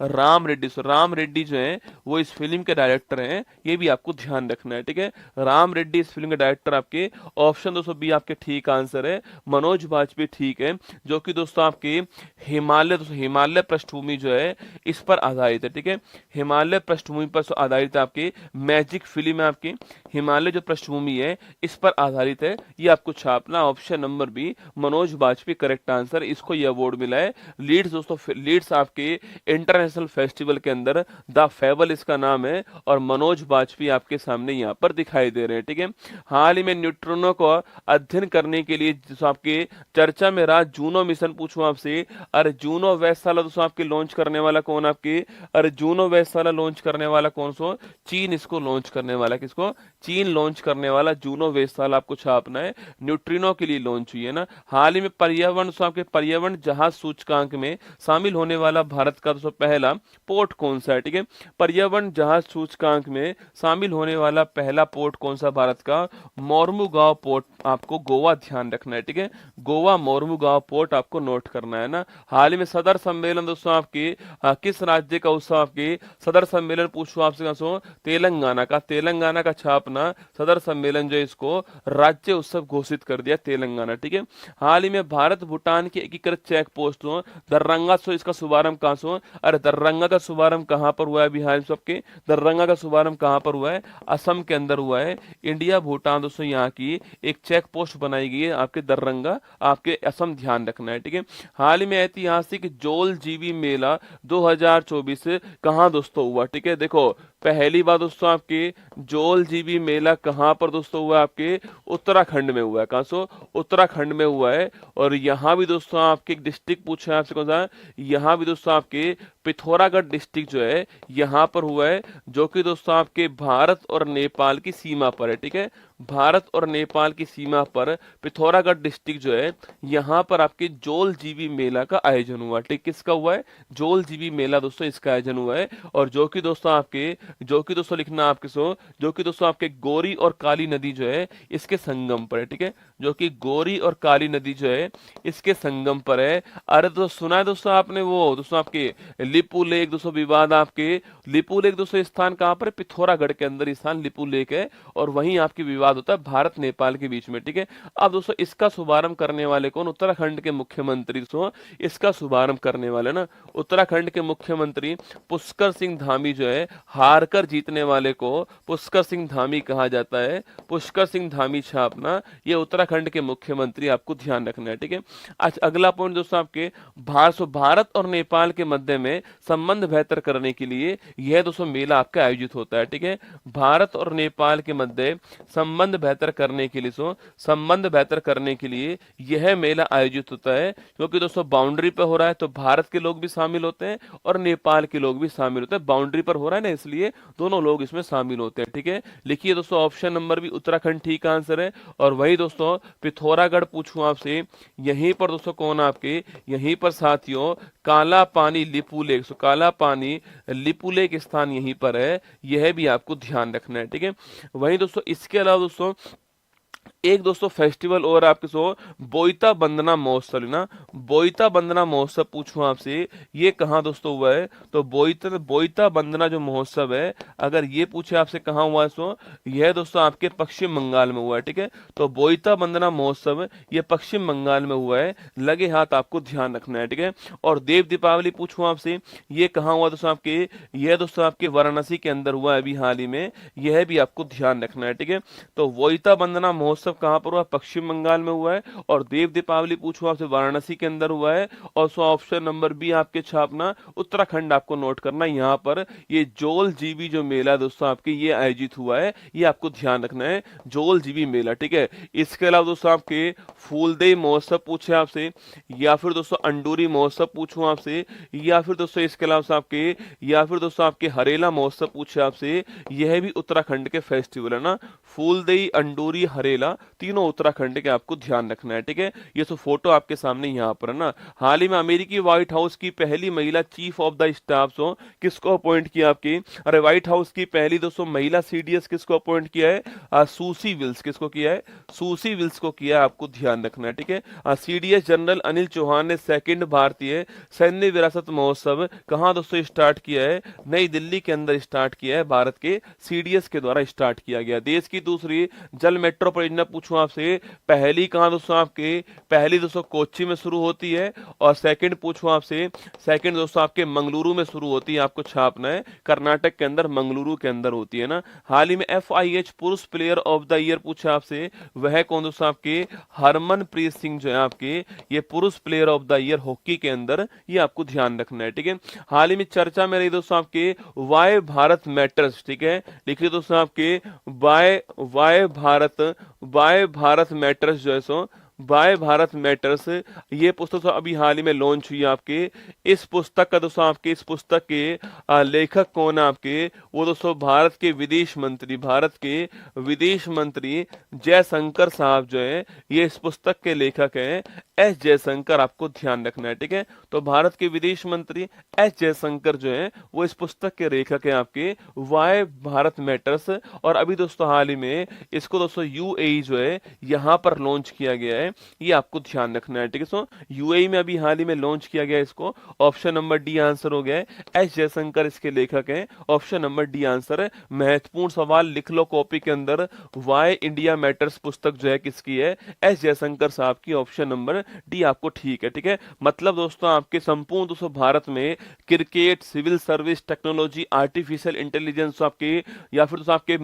राम रेड्डी। राम रेड्डी जो है वो इस फिल्म के डायरेक्टर हैं, ये भी आपको ध्यान रखना है, ठीक है। राम रेड्डी इस फिल्म के डायरेक्टर आपके, ऑप्शन दोस्तों बी आपके ठीक आंसर है, मनोज वाजपेयी ठीक है, जो कि दोस्तों आपके हिमालय पृष्ठभूमि जो है इस पर आधारित है, ठीक है। हिमालय पृष्ठभूमि पर आधारित है, आपकी मैजिक फिल्म है, आपकी हिमालय जो पृष्ठभूमि है इस पर आधारित है, ये आपको छापना, option number B Manoj Vajpayee correct answer, इसको ये अवार्ड मिला है। लीड्स दोस्तों लीड्स आपके इंटरनेशनल फेस्टिवल के अंदर द फेबल इसका नाम है, और मनोज वाजपेयी आपके सामने यहाँ पर दिखाई दे रहे हैं, ठीक है। हाल ही में न्यूट्रिनो को अध्ययन करने के लिए आपके चर्चा में रहा जूनो मिशन पूछूं आपसे, अरे जूनो वेधशाला दोस्तों आपके लॉन्च करने वाला कौन, आपके अरे जूनो वेधशाला लॉन्च करने वाला कौन सो, चीन इसको लॉन्च करने वाला, किसको, चीन लॉन्च करने वाला जूनो वेधशाला आपको छापना है, न्यूट्रिनो के लिए लॉन्च हुई है ना। हाल ही में पर्यावरण आपके पर्यावरण जहाज सूचकांक में शामिल होने वाला भारत का दोस्तों पहला पोर्ट कौन सा है, ठीक है। पर्यावरण जहाज सूचकांक में शामिल होने वाला पहला पोर्ट कौन सा भारत का, मोरमुगांव पोर्ट, आपको गोवा ध्यान रखना है, ठीक है। गोवा मोरमुगांव पोर्ट आपको नोट करना है ना। हाल ही में सदर सम्मेलन दोस्तों आपके किस राज्य का उत्सव, आपके सदर सम्मेलन पूछो आपसे तेलंगाना का, तेलंगाना का छापना, सदर सम्मेलन जो इसको राज्य उत्सव घोषित कर दिया तेलंगाना, ठीक है। हाल ही में भारत भूटान के एकीकृत चेक पोस्ट दर्रंगा इसका शुभारंभ कहां से, अरे दर्रंगा का शुभारंभ कहां पर हुआ है बिहार सबके, दर्रंगा का शुभारंभ कहां पर हुआ है, असम के अंदर हुआ है। इंडिया भूटान दोस्तों यहाँ की एक चेक पोस्ट बनाई गई है आपके दर्रंगा, आपके असम ध्यान रखना है, ठीक है। हाल ही में ऐतिहासिक जोल जीवी मेला 2024 कहां दोस्तों हुआ, ठीक है। देखो पहली बार दोस्तों आपके जोल जीबी मेला कहां पर दोस्तों हुआ है, आपके उत्तराखंड में हुआ है, कहां सो, उत्तराखंड में हुआ है। और यहां भी दोस्तों आपके एक डिस्ट्रिक्ट पूछा है आपसे कौन सा, यहां भी दोस्तों आपके पिथौरागढ़ डिस्ट्रिक्ट जो है यहां पर हुआ है, जो कि दोस्तों आपके भारत और नेपाल की सीमा पर है, ठीक है। भारत और नेपाल की सीमा पर पिथौरागढ़ डिस्ट्रिक्ट जो है, यहाँ पर आपके जोल जीबी मेला का आयोजन हुआ। ठीक, किसका हुआ है? जोल जीबी मेला दोस्तों, इसका आयोजन हुआ है। और जो कि दोस्तों लिखना आपके जो कि दोस्तों आपके गोरी और काली नदी जो है इसके संगम पर है। ठीक है, जो कि गोरी और काली नदी जो है इसके संगम पर है। अरे दोस्तों सुना है दोस्तों आपने वो दोस्तों आपके लिपू लेक दोस्तों विवाद, आपके लिपू लेक दोस्तों स्थान कहाँ पर है? पिथौरागढ़ के अंदर स्थान लिपू लेक है, और वहीं आपकी विवाद होता है भारत नेपाल के बीच में। ठीक है, अब दोस्तों इसका शुभारंभ करने वाले कौन? उत्तराखंड के मुख्यमंत्री दोस्तों, इसका शुभारंभ करने वाले ना उत्तराखंड के मुख्यमंत्री पुष्कर सिंह धामी जो है। हार कर जीतने वाले को पुष्कर सिंह धामी कहा जाता है। पुष्कर सिंह धामी छापना, ये उत्तराखंड के मुख्यमंत्री, आपको ध्यान रखना है। ठीक है, आज अगला पॉइंट दोस्तों आपके भारत और नेपाल के मध्य में संबंध बेहतर करने के लिए यह दोस्तों मेला आपका आयोजित होता है। ठीक है, भारत और नेपाल के मध्य संबंध बेहतर करने के लिए यह मेला आयोजित होता है, क्योंकि दोस्तों बाउंड्री पर हो रहा है तो भारत के लोग भी शामिल होते हैं और नेपाल के लोग भी शामिल होते हैं। बाउंड्री पर हो रहा है ना, इसलिए दोनों लोग इसमें शामिल होते हैं। ठीक है, लिखिए दोस्तों ऑप्शन नंबर भी उत्तराखंड ठीक आंसर है। और वही दोस्तों पिथौरागढ़ पूछूं आपसे, यहीं पर दोस्तों कौन आपके, यहीं पर साथियों काला पानी लिपू लेक, काला पानी लिपू लेक स्थान यहीं पर है, यह भी आपको ध्यान रखना है। ठीक है, वहीं दोस्तों इसके अलावा दोस्तों एक दोस्तों फेस्टिवल और आपके बोईता बंदना महोत्सव ना, बोईता बंदना महोत्सव पूछूं आपसे, ये कहाँ दोस्तों हुआ है? तो बोईता बंदना जो महोत्सव है, अगर ये पूछे आपसे कहाँ हुआ है यह दोस्तों आपके पश्चिम बंगाल में हुआ है। ठीक है, तो बोईता बंदना महोत्सव ये पश्चिम बंगाल में हुआ है, लगे हाथ आपको ध्यान रखना है। ठीक है, और देव दीपावली पूछूं आपसे, ये कहाँ हुआ दोस्तों आपके? यह दोस्तों आपके वाराणसी के अंदर हुआ है अभी हाल ही में, यह भी आपको ध्यान रखना है। ठीक है, तो बोईता बंदना महोत्सव कहां पर हुआ? पश्चिम बंगाल में हुआ है। और देव दीपावली पूछो आपसे, वाराणसी के अंदर हुआ है। और ऑप्शन नंबर बी आपके छापना उत्तराखंड आपको नोट करना, यहाँ पर ये जोल जीबी जो मेला दोस्तों आपके ये आयोजित हुआ है, ये आपको ध्यान रखना है, जोल जीबी मेला। ठीक है, इसके अलावा दोस्तों आपके फूलदेई महोत्सव पूछे आपसे, या फिर दोस्तों अंडूरी महोत्सव पूछूं आपसे, या फिर दोस्तों इसके अलावा आपके हरेला महोत्सव पूछे आपसे, यह भी उत्तराखंड के फेस्टिवल है ना, फूलदेई अंडूरी हरेला तीनों उत्तराखंड के, आपको ध्यान रखना है। ठीक है, ये फोटो आपके सामने यहाँ पर है ना। हाल ही में अमेरिकी व्हाइट हाउस की पहली महिला चीफ ऑफ द स्टाफ किसको अपॉइंट किया आपकी? अरे व्हाइट हाउस की पहली दोस्तों महिला सीडीएस किसको अपॉइंट किया है? Susie Wiles. किसको किया है? सूसी विल्स को किया है, आपको ध्यान रखना है। ठीक है, सीडीएस जनरल अनिल चौहान ने सेकंड भारतीय सैन्य विरासत महोत्सव कहाँ दोस्तों स्टार्ट किया है? नई दिल्ली के अंदर स्टार्ट किया है, भारत के सीडीएस के द्वारा स्टार्ट किया गया। देश की दूसरी जल मेट्रो परियोजना पूछूं आपसे, पहली कहां दोस्तों आपके? पहली दोस्तों कोच्चि में शुरू होती है, और सेकंड पूछूं आपसे, सेकंड दोस्तों आपके मंगलुरु में शुरू होती है, आपको छापना है, कर्नाटक के अंदर मंगलुरु के अंदर होती है ना। हाल ही में FIH पुरुष प्लेयर ऑफ द ईयर पूछा आपसे, वह कौन दोस्तों आपके? हरमनप्रीत सिंह जो है आपके, ये पुरुष player of the year hockey के अंदर, ये आपको ध्यान रखना है। ठीक है, हाल ही में चर्चा में रही दोस्तों आपके वाई भारत मैटर्स। ठीक है, लिखिए दोस्तों आपके वाई भारत मैटर्स जो है वाई भारत मैटर्स, ये पुस्तक अभी हाल ही में लॉन्च हुई है आपके। इस पुस्तक का दोस्तों आपके, इस पुस्तक के लेखक कौन है आपके? वो दोस्तों भारत के विदेश मंत्री जयशंकर साहब जो है, ये इस पुस्तक के लेखक हैं, S जयशंकर, आपको ध्यान रखना है। ठीक है, तो भारत के विदेश मंत्री S जयशंकर जो है वो इस पुस्तक के लेखक हैं आपके, वाई भारत मैटर्स। और अभी दोस्तों हाल ही में इसको दोस्तों UAE जो है यहाँ पर लॉन्च किया गया है, ये आपको ध्यान रखना है। ठीक है, UAE में अभी हाल ही में लॉन्च किया गया इसको। ऑप्शन नंबर डी आंसर हो गया है, S जयशंकर इसके लेखक हैं, ऑप्शन नंबर डी आंसर है। महत्वपूर्ण सवाल लिख लो कॉपी के अंदर, वाई इंडिया मैटर्स पुस्तक जो है किसकी है? S जयशंकर साहब की, ऑप्शन नंबर डी आपको ठीक है। ठीक है, मतलब दोस्तों आपके संपूर्ण दोस्तों भारत में cricket, civil service, technology, artificial intelligence आपके, या फिर दोस्तों आपके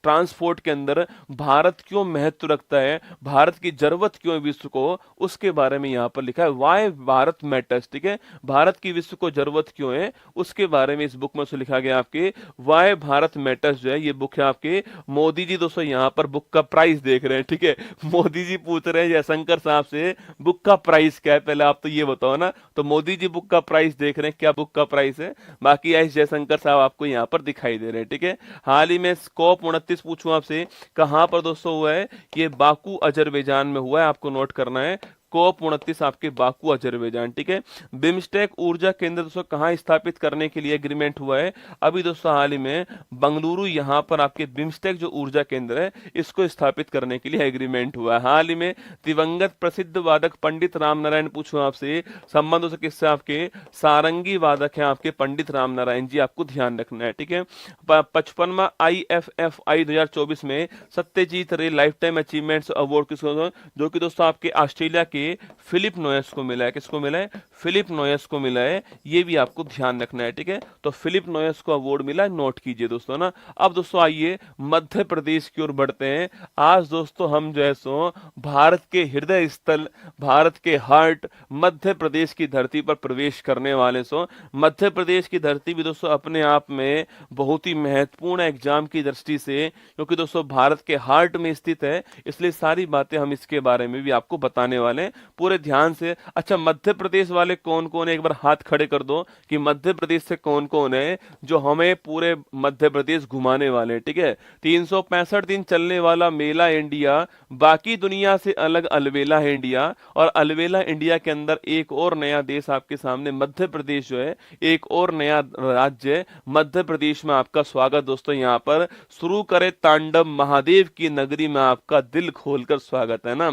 ट्रांसपोर्ट के अंदर भारत क्यों महत्व रखता है, भारत की जरूरत क्यों है विश्व को, उसके बारे में यहाँ पर लिखा है। वाई भारत मैटर्स, ठीक है, भारत की विश्व को जरूरत क्यों है उसके बारे में इस बुक में से लिखा गया आपके। वाई भारत मैटर्स जो है ये बुक है आपके। मोदी जी दोस्तों यहाँ पर बुक का प्राइस देख रहे हैं, ठीक है, मोदी जी पूछ रहे हैं जयशंकर साहब से बुक का प्राइस क्या है, पहले आप तो ये बताओ ना। तो मोदी जी बुक का प्राइस देख रहे हैं, क्या बुक का प्राइस है। बाकी एस जयशंकर साहब आपको यहाँ पर दिखाई दे रहे हैं, ठीक है। हाल ही में COP29 पूछूं आपसे कहां पर दोस्तों हुआ है, ये बाकू अजरबैजान में हुआ है, आपको नोट करना है। COP29 आपके बाकू अजरबैजान, ठीक है। बिम्स्टेक ऊर्जा केंद्र दोस्तों कहां स्थापित करने के लिए एग्रीमेंट हुआ है, अभी दोस्तों हाल ही में बंगलुरु यहां पर आपके बिम्स्टेक जो ऊर्जा केंद्र है इसको स्थापित करने के लिए एग्रीमेंट हुआ है। हाल ही में दिवंगत प्रसिद्ध वादक पंडित राम नारायण पूछूं आपसे संबंध हो किससे, आपके सारंगी वादक हैं आपके पंडित राम नारायण जी, आपको ध्यान रखना है, ठीक है। 55वां IFFI 2024 में सत्यजीत रे लाइफ टाइम अचीवमेंट्स अवार्ड किसको, जो कि दोस्तों आपके ऑस्ट्रेलिया के फिलिप नोयस को मिला है। किसको मिला है, फिलिप नोयस को मिला है, ये भी आपको ध्यान रखना है, ठीक है। तो फिलिप नोयस को अवार्ड मिला है, नोट कीजिए दोस्तों ना। अब दोस्तों आइए मध्य प्रदेश की ओर बढ़ते हैं। आज दोस्तों हम जो है सो भारत के हृदय स्थल, भारत के हार्ट मध्य प्रदेश की धरती पर प्रवेश करने वाले सो। मध्य प्रदेश की धरती भी दोस्तों अपने आप में बहुत ही महत्वपूर्ण है एग्जाम की दृष्टि से, क्योंकि दोस्तों भारत के हार्ट में स्थित है, इसलिए सारी बातें हम इसके बारे में भी आपको बताने वाले हैं पूरे ध्यान से। अच्छा, मध्य प्रदेश वाले कौन कौन है, एक बार हाथ खड़े कर दो कि मध्य प्रदेश से कौन कौन है जो हमें पूरे मध्य प्रदेश घुमाने वाले हैं, ठीक है। 365 दिन चलने वाला मेला इंडिया, बाकी दुनिया से अलग अलवेला है इंडिया, और अलवेला इंडिया के अंदर एक और नया देश आपके सामने मध्य प्रदेश जो है, एक और नया राज्य मध्य प्रदेश में आपका स्वागत दोस्तों। यहाँ पर शुरू करे तांडव, महादेव की नगरी में आपका दिल खोलकर स्वागत है ना।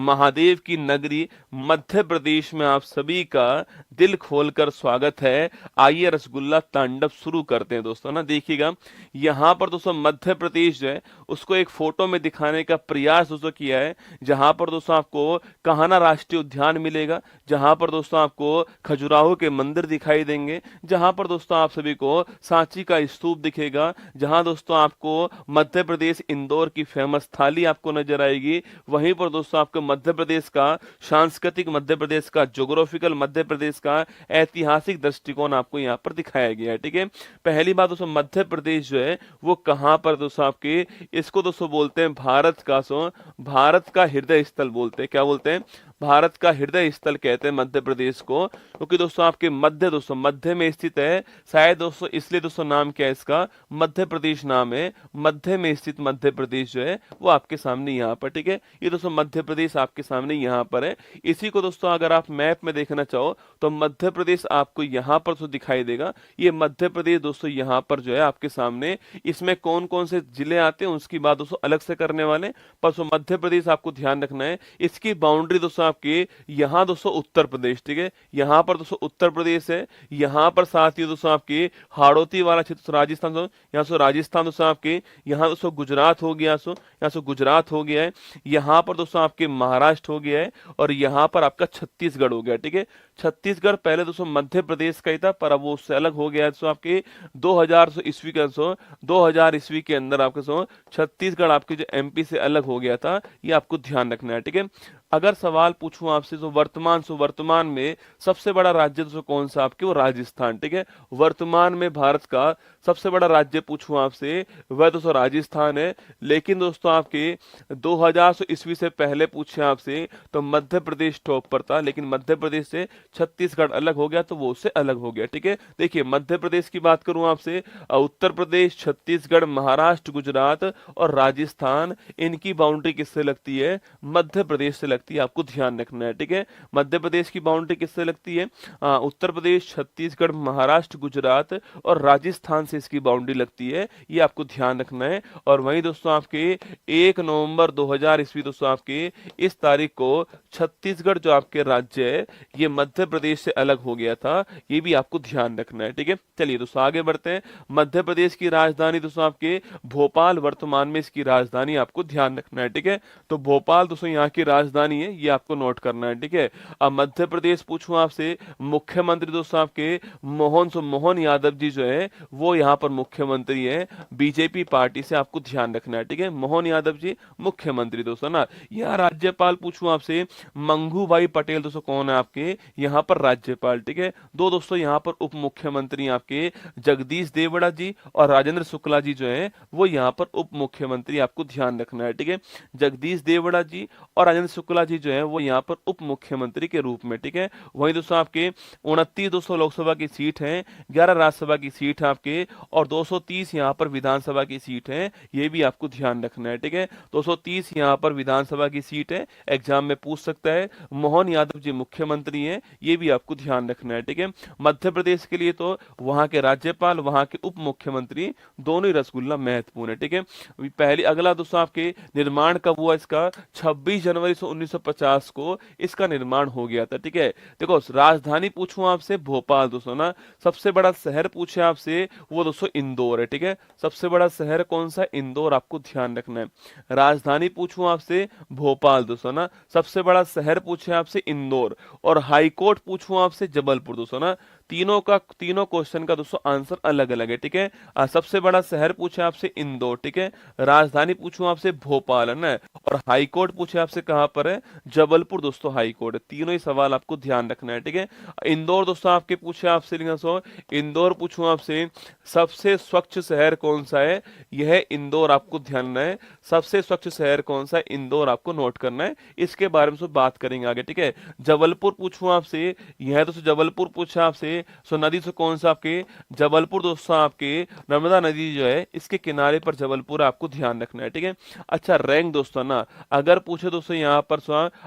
महादेव की नगरी मध्य प्रदेश में आप सभी का दिल खोलकर स्वागत है। आइए रसगुल्ला तांडव शुरू करते हैं दोस्तों ना। देखिएगा यहाँ पर दोस्तों मध्य प्रदेश जो है उसको एक फोटो में दिखाने का प्रयास दोस्तों किया है, जहां पर दोस्तों आपको कान्हा राष्ट्रीय उद्यान मिलेगा, जहां पर दोस्तों आपको खजुराहो के मंदिर दिखाई देंगे, जहां पर दोस्तों आप सभी को सांची का स्तूप दिखेगा, जहां दोस्तों आपको मध्य प्रदेश इंदौर की फेमस थाली आपको नजर आएगी, वहीं पर दोस्तों आपको मध्य प्रदेश का सांस्कृतिक, मध्य प्रदेश का ज्योग्राफिकल, मध्य प्रदेश का ऐतिहासिक दृष्टिकोण आपको यहाँ पर दिखाया गया है, ठीक है। पहली बात दोस्तों मध्य प्रदेश जो है वो कहां पर दोस्तों आपके, इसको दोस्तों बोलते हैं भारत का हृदय स्थल बोलते हैं। क्या बोलते हैं, भारत का हृदय स्थल कहते हैं मध्य प्रदेश को, क्योंकि दोस्तों आपके मध्य में स्थित है, शायद दोस्तों इसलिए दोस्तों नाम क्या है इसका, मध्य प्रदेश नाम है। मध्य में स्थित मध्य प्रदेश जो है वो आपके सामने यहाँ पर, ठीक है। ये दोस्तों मध्य प्रदेश आपके सामने यहाँ पर है। इसी को दोस्तों अगर आप मैप में देखना चाहो तो मध्य प्रदेश आपको यहाँ पर तो दिखाई देगा। ये मध्य प्रदेश दोस्तों यहाँ पर जो है आपके सामने, इसमें कौन कौन से जिले आते हैं उसकी बात दोस्तों अलग से करने वाले, पर मध्य प्रदेश आपको ध्यान रखना है। इसकी बाउंड्री दोस्तों आपके यहाँ दोस्तों उत्तर प्रदेश, ठीक है, यहाँ पर दोस्तों उत्तर प्रदेश है। यहाँ पर साथ ही दोस्तों आपके हाड़ौती वाला क्षेत्र राजस्थान, यहाँ से राजस्थान दोस्तों आपके, यहाँ दोस्तों गुजरात हो गया, यहाँ से गुजरात हो गया है, यहाँ पर दोस्तों आपके महाराष्ट्र हो गया है, और यहाँ पर आपका छत्तीसगढ़ हो गया, ठीक है। छत्तीसगढ़ पहले दोस्तों मध्य प्रदेश का ही था, पर अब वो उससे अलग हो गया है। दोस्तों आपके 2000 ईस्वी के अंदर आपके छत्तीसगढ़ आपके जो MP से अलग हो गया था, ये आपको ध्यान रखना है, ठीक है। अगर सवाल पूछूं आपसे तो वर्तमान में सबसे बड़ा राज्य दोस्तों कौन सा आपके, वो राजस्थान, ठीक है। वर्तमान में भारत का सबसे बड़ा राज्य पूछूं आपसे वह दोस्तों राजस्थान है। लेकिन दोस्तों आपके 2000 ईस्वी से पहले पूछे आपसे तो मध्य प्रदेश टॉप पर था, लेकिन मध्य प्रदेश से छत्तीसगढ़ अलग हो गया तो वो उससे अलग हो गया, ठीक है। देखिए मध्य प्रदेश की बात करूं आपसे, उत्तर प्रदेश, छत्तीसगढ़, महाराष्ट्र, गुजरात और राजस्थान, इनकी बाउंड्री किससे लगती है, मध्य प्रदेश से लगती है। आपको ध्यान रखना है, ठीक है। मध्य प्रदेश की बाउंड्री किससे लगती है, उत्तर प्रदेश, छत्तीसगढ़, महाराष्ट्र, गुजरात और राजस्थान से इसकी बाउंड्री लगती है, ये आपको ध्यान रखना है। और वहीं दोस्तों आपके 1 नवंबर 2000 ईस्वी दोस्तों आपके इस तारीख को छत्तीसगढ़ जो आपके राज्य है ये मध्य प्रदेश से अलग हो गया था, ये भी आपको ध्यान रखना है, ठीक है। चलिए दोस्तों आगे बढ़ते हैं। मध्य प्रदेश की राजधानी दोस्तों आपके भोपाल, वर्तमान में इसकी राजधानी आपको ध्यान रखना है, ठीक है। तो भोपाल दोस्तों यहाँ की राजधानी है, ये आपको नोट करना है, ठीक है। अब मध्य प्रदेश पूछूं आपसे, मुख्यमंत्री दोस्तों आपके मोहन यादव जी जो है वो यहाँ पर मुख्यमंत्री है बीजेपी पार्टी से, आपको ध्यान रखना है, ठीक है। मोहन यादव जी मुख्यमंत्री दोस्तों ना। यहाँ राज्यपाल पूछूं आपसे, मंगू भाई पटेल दोस्तों कौन है आपके यहाँ पर राज्यपाल, ठीक है। दो दोस्तों यहाँ पर उप मुख्यमंत्री आपके जगदीश देवड़ा जी और राजेंद्र शुक्ला जी जो है वो यहाँ पर उप मुख्यमंत्री, आपको ध्यान रखना है, ठीक है। जगदीश देवड़ा जी और राजेंद्र शुक्ला जी जो है वो यहाँ पर उप मुख्यमंत्री के रूप में, ठीक है। वहीं दोस्तों आपके 29 दोस्तों लोकसभा की सीट है, 11 राज्यसभा की सीट है आपके, और 230 यहाँ पर विधानसभा की सीट है, ये भी आपको ध्यान रखना है, ठीक है। 230 यहाँ पर विधानसभा की सीट है, एग्जाम में पूछ सकता है। मोहन यादव जी मुख्यमंत्री हैं, ये भी आपको ध्यान रखना है, ठीक है। मध्य प्रदेश के लिए तो वहां के राज्यपाल, वहां के उप मुख्यमंत्री, दोनों ही रसगुल्ला महत्वपूर्ण है, ठीक है। पहली अगला दोस्तों आपके निर्माण कब हुआ इसका, 26 जनवरी 1950 को इसका निर्माण हो गया था, ठीक है। देखो राजधानी पूछूं आपसे भोपाल दोस्तों ना, सबसे बड़ा शहर पूछे आपसे वो दोस्तों इंदौर है, ठीक है। सबसे बड़ा शहर कौन सा, इंदौर, आपको ध्यान रखना है। राजधानी पूछूं आपसे भोपाल दोस्तों ना, सबसे बड़ा शहर पूछे आपसे इंदौर, और हाई कोर्ट पूछूं आपसे जबलपुर दोस्तों ना। तीनों क्वेश्चन का दोस्तों आंसर अलग अलग है, ठीक है। सबसे बड़ा शहर पूछे आपसे इंदौर, ठीक है। राजधानी पूछूं आपसे भोपाल है ना, और हाई कोर्ट पूछे आपसे कहां पर है, जबलपुर दोस्तों हाई कोर्ट है। तीनों ही सवाल आपको ध्यान रखना है, ठीक है। इंदौर दोस्तों आपके पूछे आपसे, इंदौर पूछूं आपसे सबसे स्वच्छ शहर कौन सा है, यह इंदौर, आपको ध्यान रखना है। सबसे स्वच्छ शहर कौन सा है, इंदौर, आपको नोट करना है, इसके बारे में बात करेंगे आगे, ठीक है। जबलपुर पूछूं आपसे, यह दोस्तों जबलपुर पूछा आपसे, सो नदी से कौन सा आपके, जबलपुर दोस्तों आपके नर्मदा नदी जो है इसके किनारे पर जबलपुर, आपको ध्यान रखना है, ठीक है। अच्छा रैंक दोस्तों ना, अगर पूछे दोस्तों यहाँ पर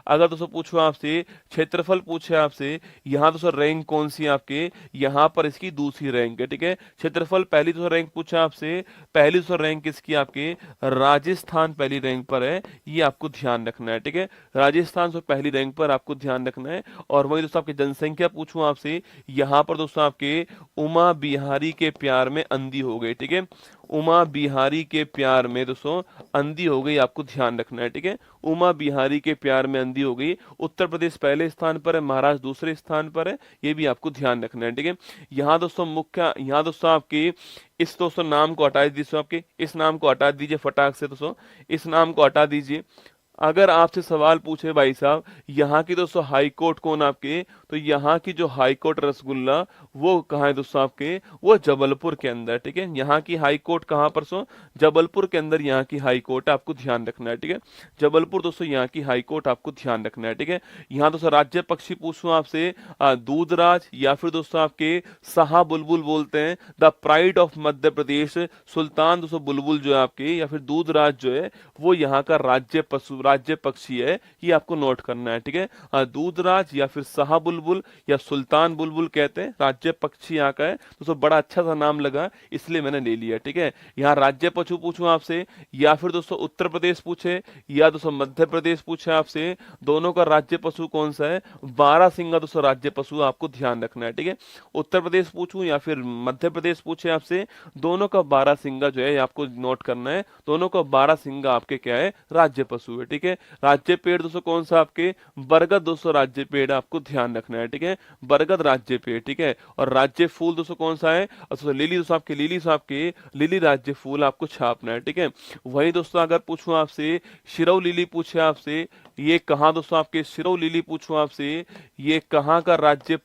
अगर दोस्तों पूछो आपसे क्षेत्रफल पूछे आपसे, यहाँ दोस्तों रैंक कौन सी आपके, यहाँ पर इसकी दूसरी रैंक है, ठीक है। क्षेत्रफल पहली दोस्तों रैंक पूछा आपसे, पहली दोस्तों रैंक किसकी आपके, राजस्थान पहली रैंक पर है, ये आपको ध्यान रखना है, ठीक है। राजस्थान से पहली रैंक पर आपको ध्यान रखना है। और वही दोस्तों आपकी जनसंख्या पूछूं आपसे, यहाँ पर दोस्तों आपके उमा बिहारी के प्यार में अंधी हो गई, ठीक है। उमा बिहारी के प्यार में दोस्तों अंधी हो गई, आपको ध्यान रखना है, ठीक है। उमा बिहारी के प्यार में अंधी हो गई। उत्तर प्रदेश पहले स्थान पर है, महाराष्ट्र दूसरे स्थान पर है, ये भी आपको ध्यान रखना है, ठीक है। यहाँ दोस्तों आपके इस दोस्तों नाम को हटा दीजिए, आपके इस नाम को हटा दीजिए फटाक से दोस्तों, इस नाम को हटा दीजिए। अगर आपसे सवाल पूछे भाई साहब यहाँ की दोस्तों हाई कोर्ट कौन आपके, तो यहाँ की जो हाई कोर्ट रसगुल्ला वो कहाँ है दोस्तों आपके, वो जबलपुर के अंदर, ठीक है। यहाँ की हाई कोर्ट कहाँ पर जबलपुर के अंदर यहाँ की हाई कोर्ट, आपको ध्यान रखना है, ठीक है। जबलपुर दोस्तों यहाँ की हाई कोर्ट, आपको ध्यान रखना है, ठीक है। यहाँ दोस्तों राज्य पक्षी पूछूं आपसे, दूधराज या फिर दोस्तों आपके शाह बुलबुल बोलते हैं, the pride of Madhya Pradesh, सुल्तान दोस्तों बुलबुल जो है आपके, या फिर दूधराज जो है वो यहाँ का राज्य पक्षी है, ये आपको नोट करना है, ठीक है। दूधराज या फिर शाह बुलबुल या सुल्तान बुलबुल कहते हैं, राज्य पक्षी यहाँ का है दोस्तों, बड़ा अच्छा सा नाम लगा इसलिए मैंने ले लिया, ठीक है। यहाँ राज्य पशु पूछूं आपसे, या फिर दोस्तों उत्तर प्रदेश पूछे या दोस्तों मध्य प्रदेश पूछे आपसे, दोनों का राज्य पशु कौन सा है, बारहसिंगा दोस्तों राज्य पशु, आपको ध्यान रखना है, ठीक है। उत्तर प्रदेश पूछूं या फिर मध्य प्रदेश पूछे आपसे, दोनों का बारहसिंगा जो है आपको नोट करना है, दोनों का बारहसिंगा आपके क्या है, राज्य पशु है, ठीक है। राज्य पेड़ दोस्तों कौन सा आपके, बरगद दोस्तों राज्य पेड़, आपको ध्यान रखना है, ठीक है। बरगद राज्य पेड़, ठीक है। और राज्य फूल दोस्तों कौन सा है, लिली दोस्तों आपके लिली राज्य फूल, आपको छापना है, ठीक है। वही दोस्तों अगर पूछूं आपसे शिरव लिली पूछे आपसे, ये कहाँ दोस्तों आपके शिरव लिली पूछूं आपसे, ये कहाँ का राज्य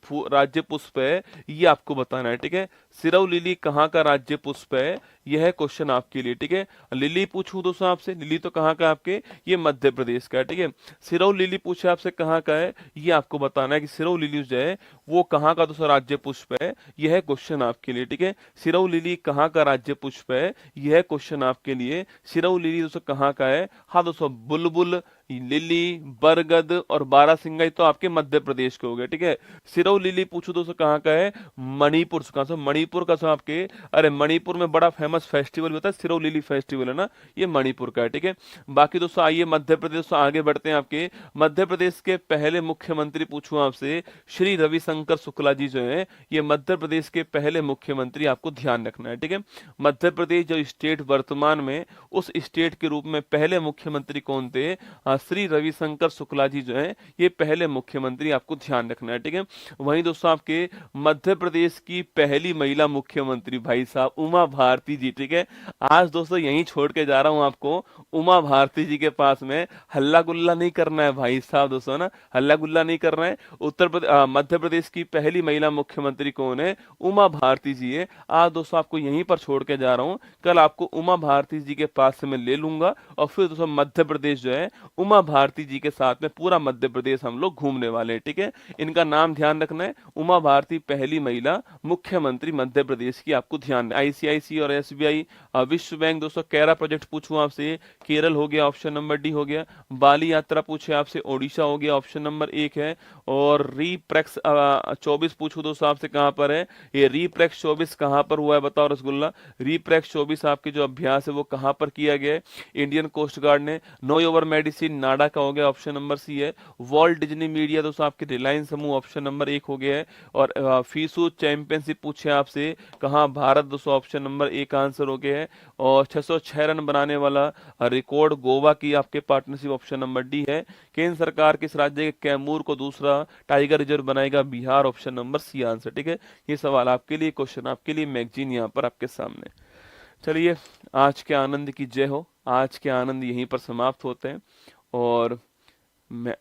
पुष्प है, ये आपको बताना है, ठीक है। सिरव लिली कहाँ का राज्य पुष्प है, यह है क्वेश्चन आपके लिए, ठीक है। लिली पूछूं दोस्तों आपसे, लिली तो कहाँ का आपके, ये मध्य प्रदेश का है, ठीक है। सिरव लिली पूछे आपसे कहाँ का है, ये आपको बताना है कि सिरव लिली जो है वो कहाँ का दोस्तों राज्य पुष्प है, यह है क्वेश्चन आपके लिए, ठीक है। सिरव लिली कहाँ का राज्य पुष्प है, यह है क्वेश्चन आपके लिए। सिरव लिली दोस्तों कहाँ का है, हाँ दोस्तों बुलबुल, लिली, बरगद और बारहसिंगा तो आपके मध्य प्रदेश के हो गए, ठीक है। सिरव लिली पूछो दोस्तों कहाँ का है, मणिपुर का, मणिपुर का आपके, अरे मणिपुर में बड़ा फेमस फेस्टिवल होता है सिरव लिली फेस्टिवल है ना, ये मणिपुर का है, ठीक है। बाकी दोस्तों आइए मध्य प्रदेश आगे बढ़ते हैं। आपके मध्य प्रदेश के पहले मुख्यमंत्री पूछूं आपसे, श्री रविशंकर शुक्ला जी जो है, ये मध्य प्रदेश के पहले मुख्यमंत्री, आपको ध्यान रखना है, ठीक है। मध्य प्रदेश जो स्टेट वर्तमान में, उस स्टेट के रूप में पहले मुख्यमंत्री कौन थे, श्री रविशंकर शुक्ला जी जो है ये पहले मुख्यमंत्री, आपको ध्यान रखना है, ठीक है। वहीं दोस्तों आपके मध्य प्रदेश की पहली महिला मुख्यमंत्री भाई साहब उमा भारती जी, ठीक है। आज दोस्तों यहीं छोड़ के जा रहा हूं आपको उमा भारती जी के पास में। हल्ला गुल्ला नहीं करना है भाई साहब दोस्तों ना, हल्ला गुल्ला नहीं करना है। मध्य प्रदेश की पहली महिला मुख्यमंत्री कौन है? उमा भारती जी है। आज दोस्तों आपको यहीं पर छोड़ के जा रहा हूं, कल आपको उमा भारती जी के पास से मैं ले लूंगा और फिर दोस्तों मध्य प्रदेश जो है उमा भारती जी के साथ में पूरा मध्य प्रदेश हम लोग घूमने वाले हैं, ठीक है। इनका नाम ध्यान रखना है, उमा भारती पहली महिला मुख्यमंत्री मध्य प्रदेश की, आपको ध्यान। आईसीआईसी और एसबीआई, विश्व बैंक दोस्तों, कैरा प्रोजेक्ट पूछूं आपसे, केरल हो गया, ऑप्शन नंबर डी हो गया। बाली यात्रा पूछे आपसे, ओडिशा हो गया, ऑप्शन नंबर 1 है। और रीप्रेक्स 24 पूछूं दोस्तों आपसे, कहां पर है ये रीप्रेक्स 24? कहां पर हुआ है बताओ रसगुल्ला? रीप्रेक्स 24 आपके जो अभ्यास है वो कहां पर किया गया है? इंडियन कोस्ट गार्ड ने। नो योर मेडिसिन नाडा का हो गया, ऑप्शन नंबर सी है। वॉल्ट डिज्नी मीडिया दोस्तों आपके रिलायंस समूह, ऑप्शन नंबर 1 हो गया है। और फीसू चैंपियनशिप पूछे आपसे, कहां? भारत दोस्तों, ऑप्शन नंबर 1 आंसर हो गया है। और 606 रन बनाने वाला रिकॉर्ड गोवा की आपके पार्टनरशिप, ऑप्शन नंबर डी है। केंद्र सरकार किस राज्य के कैमूर को दूसरा टाइगर रिजर्व बनाएगा? Bihar, option number C answer, ठीक है। ये सवाल आपके लिए, क्वेश्चन आपके लिए, मैगजीन यहाँ पर आपके सामने। चलिए, आज के आनंद की जय हो। आज के आनंद यहीं पर समाप्त होते हैं और मैं